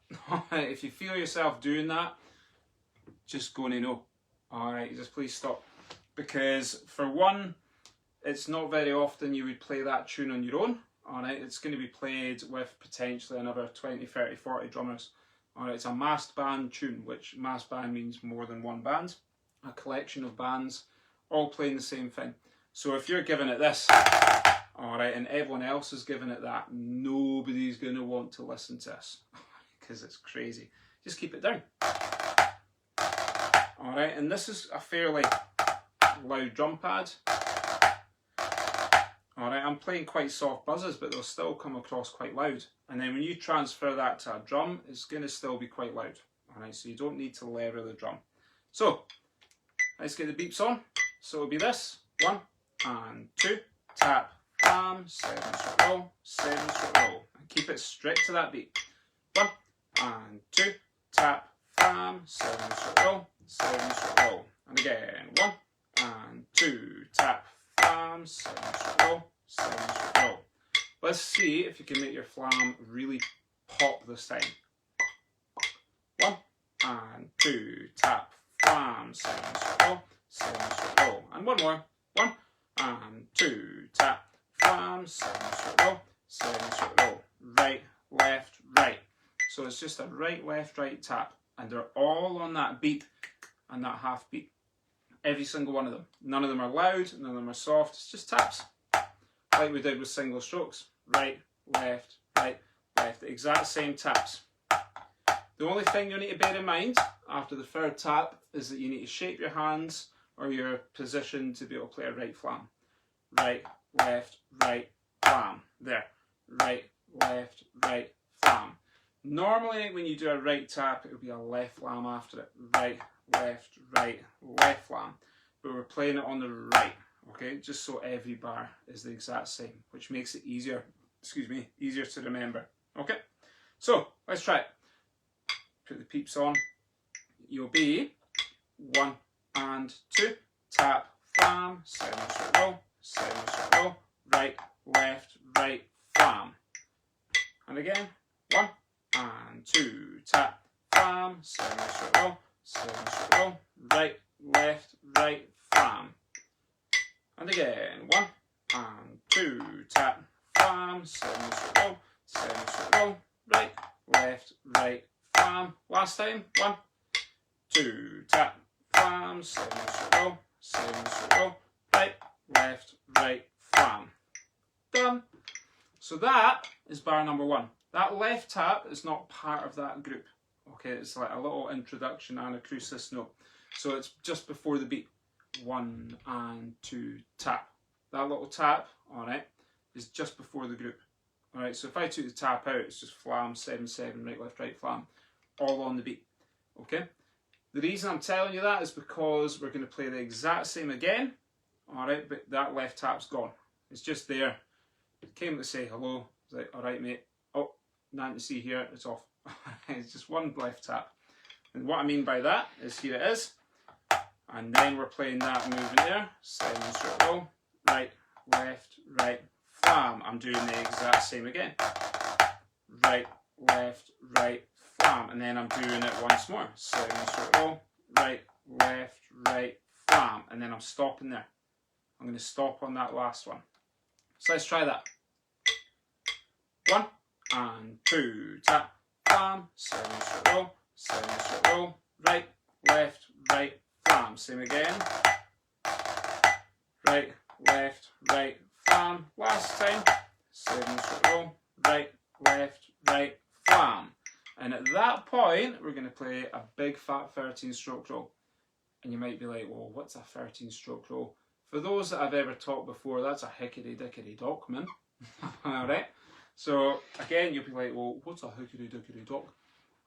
If you feel yourself doing that, just go and know. Alright, just please stop. Because for one, it's not very often you would play that tune on your own. Alright, it's going to be played with potentially another 20, 30, 40 drummers. Alright, it's a massed band tune, which massed band means more than one band. A collection of bands, all playing the same thing. So if you're giving it this, alright, and everyone else is giving it that, nobody's going to want to listen to this. Because it's crazy. Just keep it down. Alright, and this is a fairly loud drum pad. Alright, I'm playing quite soft buzzes, but they'll still come across quite loud. And then when you transfer that to a drum, it's going to still be quite loud. Alright, so you don't need to lever the drum. So, let's get the beeps on. So it'll be this. 1 and 2, tap, flam, 7-stroke roll, 7-stroke roll. And keep it strict to that beat. 1 and 2, tap, flam, 7-stroke roll, 7-stroke roll. And again, 1 and 2, tap, flam, 7-stroke roll, 7-stroke roll. Let's see if you can make your flam really pop this time. 1 and 2, tap, flam, 7-stroke roll, 7-stroke roll. And one more. 1 and 2, tap, flam, 7-stroke roll, 7-stroke roll. Right, left, right. So it's just a right, left, right tap. And they're all on that beat and that half beat. Every single one of them. None of them are loud, none of them are soft. It's just taps. Like we did with single strokes. Right, left, the exact same taps. The only thing you need to bear in mind after the third tap is that you need to shape your hands or your position to be able to play a right flam. Right, left, flam. There. Right, left, flam. Normally when you do a right tap, it will be a left flam after it. Right, left, flam. but we're playing it on the right, okay? Just so every bar is the exact same, which makes it easier, easier to remember, okay? So, let's try it. Put the peeps on. You'll be 1 and 2, tap, flam, 7 straight roll, 7 straight roll, right, left, right, flam. And again, 1 and 2, tap, flam, 7 straight roll, 7 straight roll, right, left, right, flam. And again, 1 and 2, tap, flam, 7 straight roll, 7 straight roll, right, left, right, flam. Last time, 1, 2, tap, flam, 7 straight roll, 7 straight roll, right, left, right, flam. Done. So that is bar number 1. That left tap is not part of that group. Okay, it's like a little introduction and a crucis note. So it's just before the beat. 1 and 2, tap. That little tap, alright, is just before the group. Alright, so if I took the tap out, it's just flam, 7, 7, right, left, right, flam, all on the beat. Okay? The reason I'm telling you that is because we're going to play the exact same again, alright, but that left tap's gone. It's just there. It came to say hello. It's like, alright mate, oh, nothing to see here, it's off. It's just one left tap. And what I mean by that is here it is. And then we're playing that movement there. 7 straight roll, right, left, right, flam. I'm doing the exact same again. Right, left, right, flam. And then I'm doing it once more. 7 straight roll, right, left, right, flam. And then I'm stopping there. I'm going to stop on that last one. So let's try that. 1 and 2, tap, flam, 7 straight roll, 7 straight roll, right, left, right, flam. Same again. Right, left, right, flam. Last time. 7 straight roll, right, left, right, flam. And at that point, we're going to play a big fat 13 stroke roll. And you might be like, well, what's a 13 stroke roll? For those that I've ever taught before, that's a hickory dickory dock, man. Alright? So, again, you'll be like, well, what's a hickory dickory dock?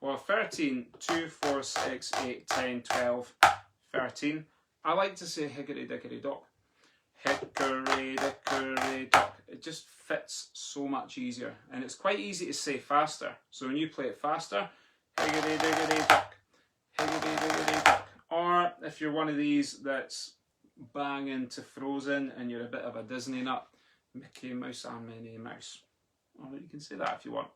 Well, 13, 2, 4, 6, 8, 10, 12, 13. I like to say hickory dickory dock. Hickory dickory dock. It just fits so much easier. And it's quite easy to say faster. So when you play it faster, hickory dickory dock. Hickory dickory dock. Or if you're one of these that's banging to Frozen and you're a bit of a Disney nut, Mickey Mouse and Minnie Mouse. Well, you can say that if you want.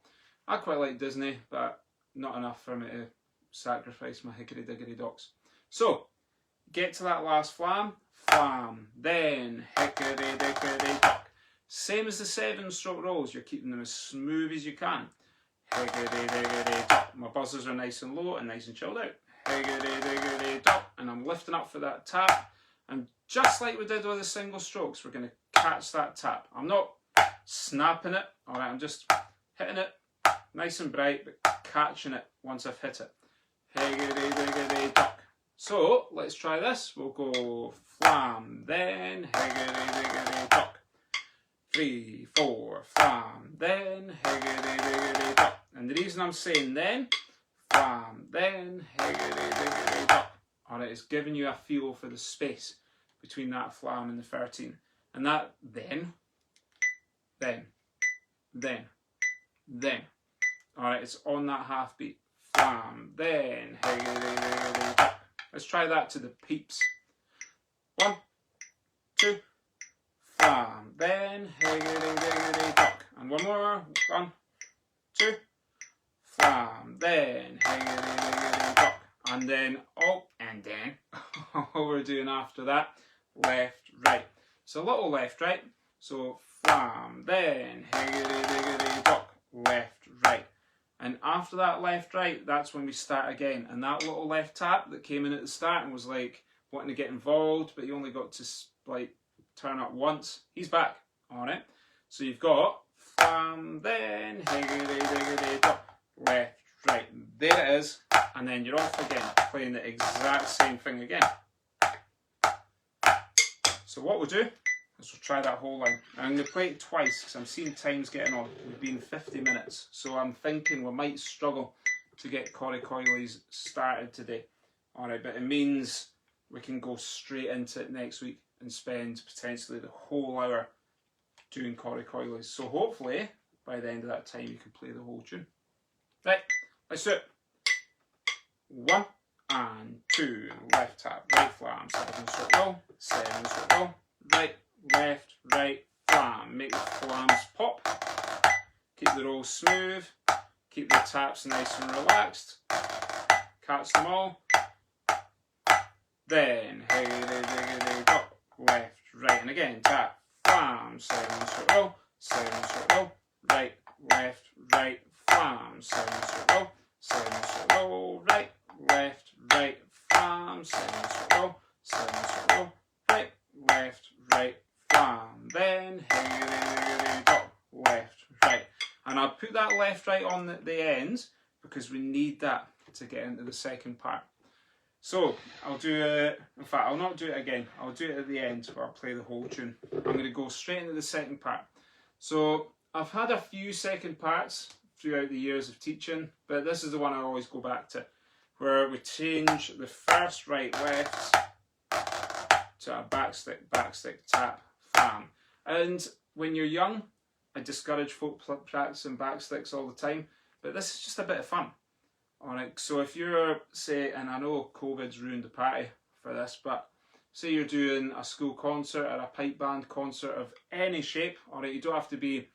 I quite like Disney, but not enough for me to sacrifice my hickory dickory docks. So, get to that last flam, flam, then hickory dickory dock. Same as the 7 stroke rolls, you're keeping them as smooth as you can. Hickory dickory dock. My buzzers are nice and low and nice and chilled out. Hickory dickory dock. And I'm lifting up for that tap. And just like we did with the single strokes, we're going to catch that tap. I'm not snapping it, alright, I'm just hitting it nice and bright, but catching it once I've hit it. Hickory dickory dock. So, let's try this. We'll go flam, then hickory dickory dock. 3, 4, flam, then hickory dickory dock. And the reason I'm saying then, flam, then hickory dickory dock. Alright, it's giving you a feel for the space between that flam and the 13. And that then. Alright, it's on that half beat. Flam, then hickory dickory dock. Let's try that to the peeps. 1, 2, flam, then hickory dickory dock. And one more. 1, 2, flam, then hickory dickory dock. And then, all we're doing after that, left, right. So a little left, right. So flam, then hickory dickory dock, left, right. And after that left, right, that's when we start again. And that little left tap that came in at the start and was like wanting to get involved, but he only got to like turn up once. He's back, all right. So you've got flam, then hickory dickory dock, left, right. There it is. And then you're off again, playing the exact same thing again. So what we'll do is we'll try that whole line. I'm going to play it twice because I'm seeing time's getting on. We've been 50 minutes. So I'm thinking we might struggle to get Corrie Coilies started today. Alright, but it means we can go straight into it next week and spend potentially the whole hour doing Corrycoilies. So hopefully by the end of that time you can play the whole tune. Right, let's do it. 1 and 2, left tap, right flam, 7 stroke roll, 7 stroke roll, right, left, right, flam. Make the flams pop. Keep the roll smooth. Keep the taps nice and relaxed. Catch them all. Then higgity drop, left, right, and again tap, flam, 7 stroke roll, 7 stroke roll, right, left, right, flam, 7 stroke roll, 7 stroke roll, right, left, right, flam, 7 stroke roll, 7 stroke roll, right, left, right, flam. Then higgity drop, left, right. And I'll put that left, right on the ends because we need that to get into the second part. So I'll do it, in fact I'll not do it again, I'll do it at the end where I'll play the whole tune. I'm going to go straight into the second part. So I've had a few second parts throughout the years of teaching, but this is the one I always go back to, where we change the first right left to a back stick, tap, flam. And when you're young, I discourage folk practicing back sticks all the time, but this is just a bit of fun. Alright, so if you're, say, and I know COVID's ruined the party for this, but say you're doing a school concert or a pipe band concert of any shape, alright, you don't have to be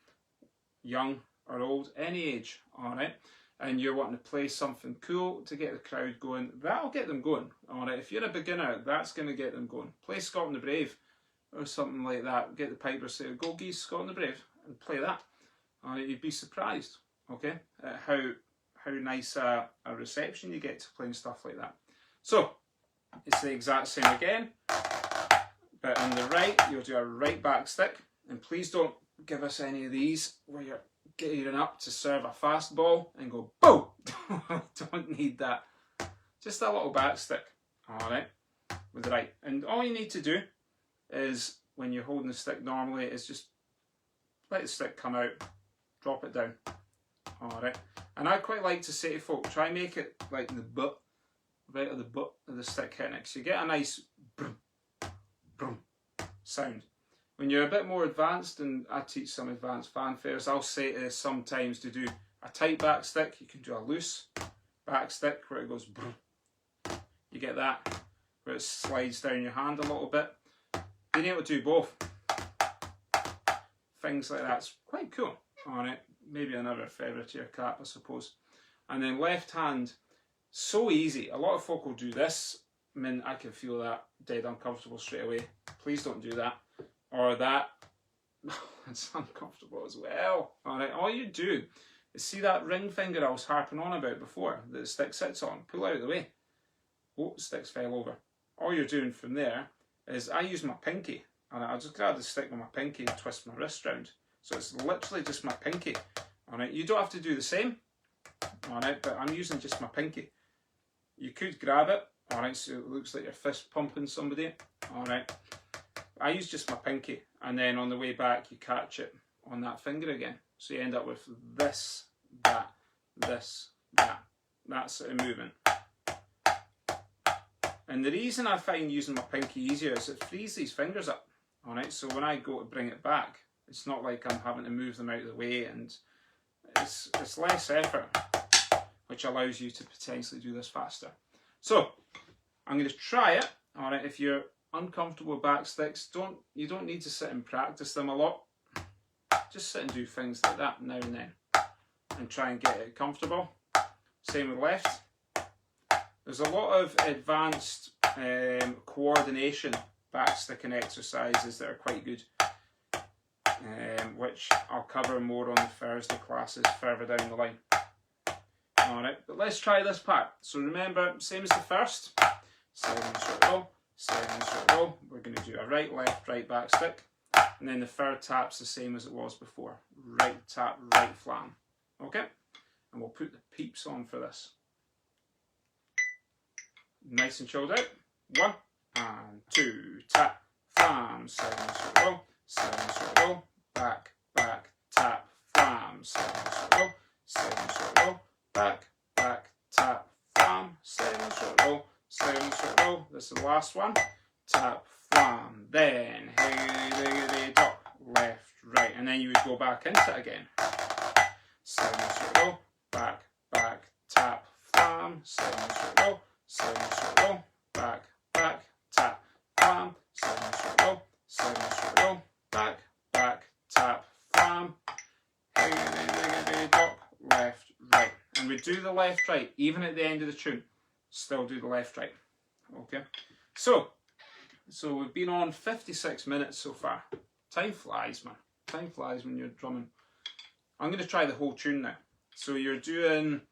young or old, any age, alright, and you're wanting to play something cool to get the crowd going, that'll get them going, alright. If you're a beginner, that's going to get them going. Play Scotland the Brave or something like that, get the pipers to say, go geese, Scotland the Brave, and play that. Alright, you'd be surprised, okay, at how nice a reception you get to playing stuff like that. So it's the exact same again, but on the right you'll do a right back stick, and please don't give us any of these where you're gearing up to serve a fast ball and go boom. Don't need that. Just a little back stick, alright, with the right. And all you need to do is, when you're holding the stick normally, is just let the stick come out, drop it down, alright. And I quite like to say to folk, try and make it like the butt, right at the butt of the stick hitting it. So you get a nice brum, brum sound. When you're a bit more advanced, and I teach some advanced fanfares, I'll say to sometimes to do a tight back stick, you can do a loose back stick where it goes brum. You get that, where it slides down your hand a little bit. Being able to do both, things like that's quite cool, alright. Maybe another feather to your cap, I suppose. And then left hand, so easy. A lot of folk will do this. I mean, I can feel that dead uncomfortable straight away. Please don't do that. Or that. It's uncomfortable as well. Alright, all you do is see that ring finger I was harping on about before, that the stick sits on. Pull out of the way. Oh, the stick's fell over. All you're doing from there is, I use my pinky, and I'll just grab the stick with my pinky and twist my wrist round. So it's literally just my pinky. Alright, you don't have to do the same. Alright, but I'm using just my pinky. You could grab it, alright, so it looks like your fist pumping somebody. Alright. I use just my pinky, and then on the way back you catch it on that finger again. So you end up with this, that, this, that. That sort of movement. And the reason I find using my pinky easier is it frees these fingers up. Alright, so when I go to bring it back, it's not like I'm having to move them out of the way, and it's less effort, which allows you to potentially do this faster. So I'm going to try it. Alright, if you're uncomfortable with back sticks, you don't need to sit and practice them a lot. Just sit and do things like that now and then, and try and get it comfortable. Same with left. There's a lot of advanced coordination backsticking exercises that are quite good. Which I'll cover more on the Thursday classes further down the line. Alright, but let's try this part. So remember, same as the first, 7 stroke roll, 7 stroke roll. We're going to do a right, left, right back stick, and then the third tap's the same as it was before. Right tap, right flam. Okay? And we'll put the peeps on for this. Nice and chilled out. 1 and 2, tap, flam, 7 stroke roll, 7 stroke roll. Back, back, tap, flam, 7 stroke roll, 7 stroke roll, back, back, tap, flam, 7 stroke roll, 7 stroke roll, This is the last one. Tap, flam, then higgity-diggity-dop, left, right, and then you would go back into it again. 7 circle, back, back, tap, flam, 7 circle, 7 circle, back, back, tap, flam, 7 circle, 7 circle, back, back, tap, flam, higgity-diggity-dop, left, right. And we do the left, right, even at the end of the tune. Still do the left, right. Okay, so we've been on 56 minutes so far. Time flies, man. Time flies when you're drumming. I'm going to try the whole tune now. So you're doing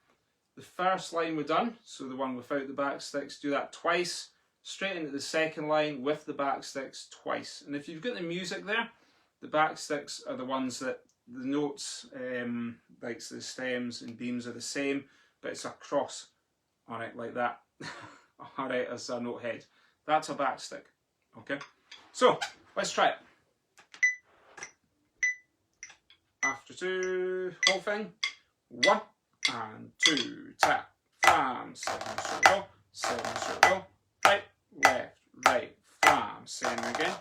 the first line we've done, so the one without the back sticks, do that twice, straight into the second line with the back sticks twice. And if you've got the music there, the back sticks are the ones that the notes, like the stems and beams are the same, but it's a cross on it like that. Alright, as a note head. That's a back stick. Okay, so let's try it. After 2, whole thing. 1 and 2, tap, flam, 7 circle, 7 circle, right, left, right, flam, same again.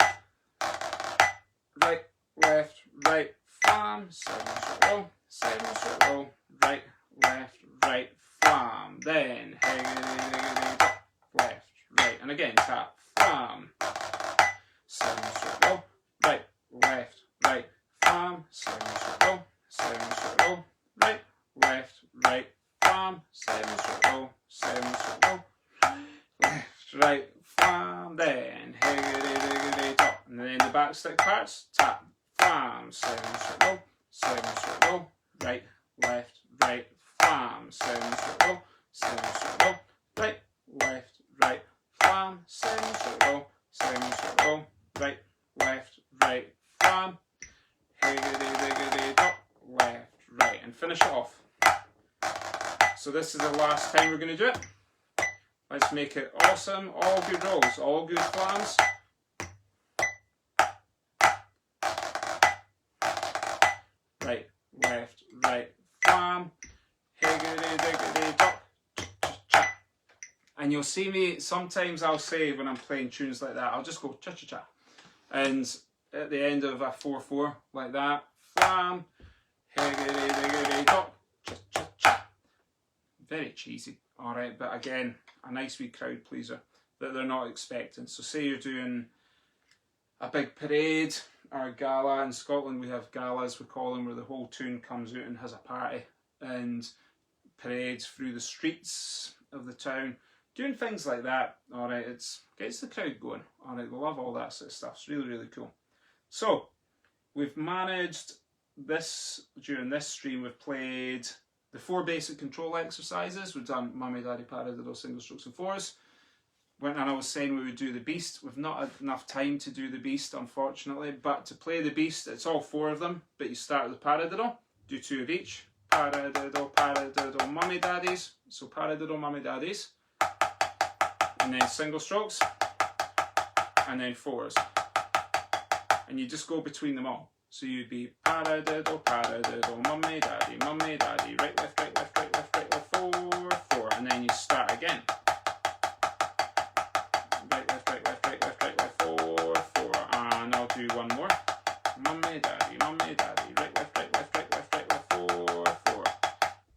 Right, left, right, flam, 7 circle, 7 circle, right, left, right, flam, then higgity-diggity-dop, left, right, and again tap, flam, 7 circle, right, left, right, flam, 7 circle, 7 circle, right, left, right, flam, 7 circle, 7 circle, left, right, flam, then higgity-diggity-dop, and then the back stick parts, tap, flam, 7 circle, 7 circle, right, left, right, flam, 7 circle, 7 circle, right, left, right, flam, 7 circle, 7 circle, right, left, right, flam, higgity-diggity-dop, left, right, and finish it off. So this is the last time we're going to do it. Let's make it awesome. All good rolls, all good flams. Right, left, right, flam, higgity-diggity-dop. And you'll see me, sometimes I'll say when I'm playing tunes like that, I'll just go cha-cha-cha. And at the end of a 4/4, like that, flam, higgity-diggity-dop, cha-cha-cha. Very cheesy, alright, but again, a nice wee crowd pleaser that they're not expecting. So say you're doing a big parade or a gala. In Scotland we have galas, we call them, where the whole tune comes out and has a party and parades through the streets of the town. Doing things like that, alright, it gets the crowd going, alright, they love all that sort of stuff. It's really, really cool. So, we've managed this, during this stream, we've played the 4 basic control exercises. We've done mummy, daddy, paradiddle, single strokes and 4s. And I was saying we would do the beast. We've not had enough time to do the beast, unfortunately, but to play the beast, it's all 4 of them, but you start with the paradiddle, do 2 of each. Paradiddle, paradiddle, mummy, daddies. So paradiddle, mummy, daddies. And then single strokes, and then 4s. And you just go between them all. So you'd be paradiddle, paradiddle, mummy, daddy, right, left, right, left, right, left, right, left, 4, 4. And then you start again. Right, left, right, left, right, left, right, left, 4, 4. And I'll do one more. Mummy, daddy, right, left, right, left, right, left, right, left, 4, 4.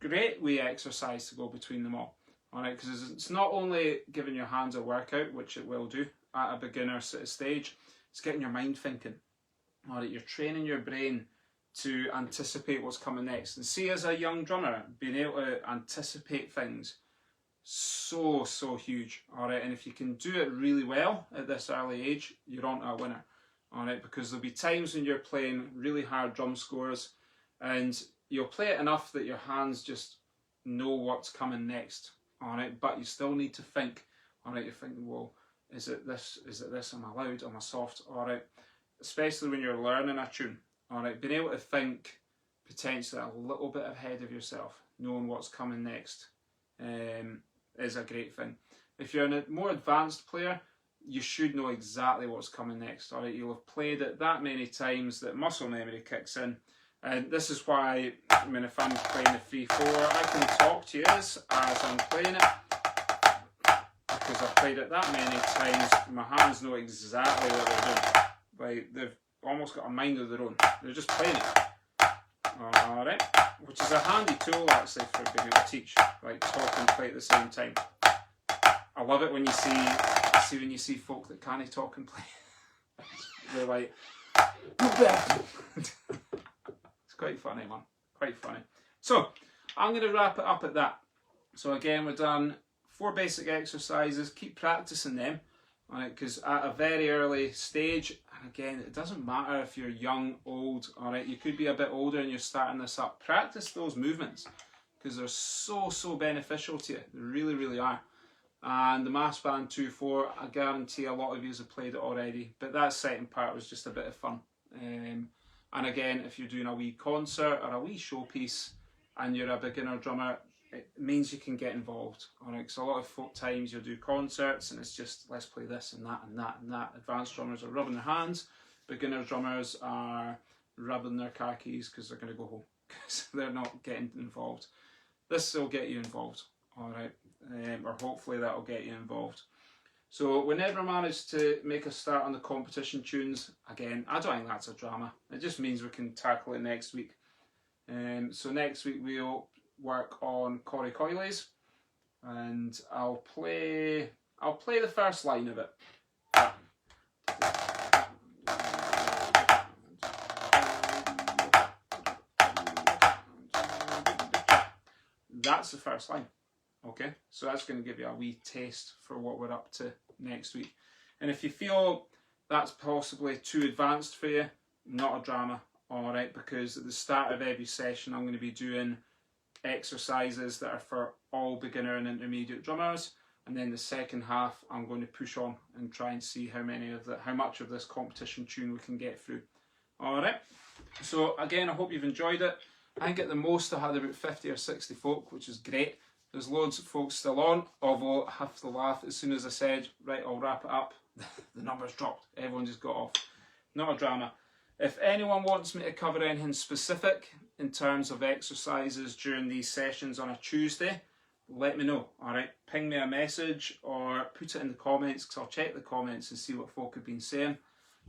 Great wee exercise to go between them all. Alright, because it's not only giving your hands a workout, which it will do at a beginner sort of stage, it's getting your mind thinking. Alright, you're training your brain to anticipate what's coming next. And see, as a young drummer, being able to anticipate things, so huge. Alright, and if you can do it really well at this early age, you're on to a winner. Alright, because there'll be times when you're playing really hard drum scores and you'll play it enough that your hands just know what's coming next. Alright, but you still need to think. Alright, you're thinking, well, is it this, am I loud, am I soft? Alright, especially when you're learning a tune. Alright, being able to think potentially a little bit ahead of yourself, knowing what's coming next, is a great thing. If you're a more advanced player, you should know exactly what's coming next. Alright, you'll have played it that many times that muscle memory kicks in. And this is why, I mean, if I'm playing the 3/4, I can talk to you as I'm playing it. I because I've played it that many times, my hands know exactly what they're doing. Like, they've almost got a mind of their own. They're just playing it. Alright, which is a handy tool actually for being able to teach, like talk and play at the same time. I love it when you see folk that can't talk and play. They're like, it's quite funny, man. Quite funny. So I'm going to wrap it up at that. So again, we've done 4 basic exercises. Keep practicing them, alright, because at a very early stage, and again, it doesn't matter if you're young, old, alright, you could be a bit older and you're starting this up. Practice those movements because they're so beneficial to you. They really, really are. And the Mass Band 2-4, I guarantee a lot of you have played it already, but that second part was just a bit of fun. And again, if you're doing a wee concert or a wee showpiece and you're a beginner drummer, it means you can get involved. Alright, because a lot of times you'll do concerts and it's just, let's play this and that and that and that. Advanced drummers are rubbing their hands. Beginner drummers are rubbing their car keys because they're going to go home because they're not getting involved. This will get you involved, alright, or hopefully that'll get you involved. So we never managed to make a start on the competition tunes. Again, I don't think that's a drama. It just means we can tackle it next week. So next week we'll work on Corey Coyley's, and I'll play the first line of it. That's the first line. Okay, so that's going to give you a wee taste for what we're up to next week. And if you feel that's possibly too advanced for you, not a drama, alright, because at the start of every session I'm going to be doing exercises that are for all beginner and intermediate drummers, and then the second half I'm going to push on and try and see how much of this competition tune we can get through. Alright, so again, I hope you've enjoyed it. I think at the most I had about 50 or 60 folk, which is great. There's loads of folks still on, although I have to laugh as soon as I said, right, I'll wrap it up, the numbers dropped. Everyone just got off. Not a drama. If anyone wants me to cover anything specific in terms of exercises during these sessions on a Tuesday, let me know, alright? Ping me a message or put it in the comments, because I'll check the comments and see what folk have been saying.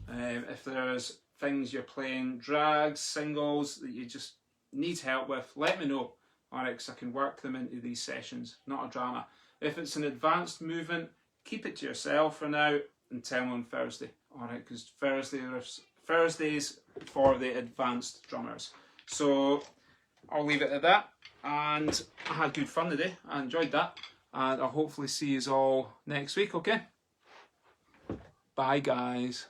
If there's things you're playing, drags, singles, that you just need help with, let me know. Alright, because I can work them into these sessions, not a drama. If it's an advanced movement, keep it to yourself for now and tell me on Thursday. Alright, because Thursdays for the advanced drummers. So I'll leave it at that, and I had good fun today. I enjoyed that, and I'll hopefully see you all next week, okay? Bye guys.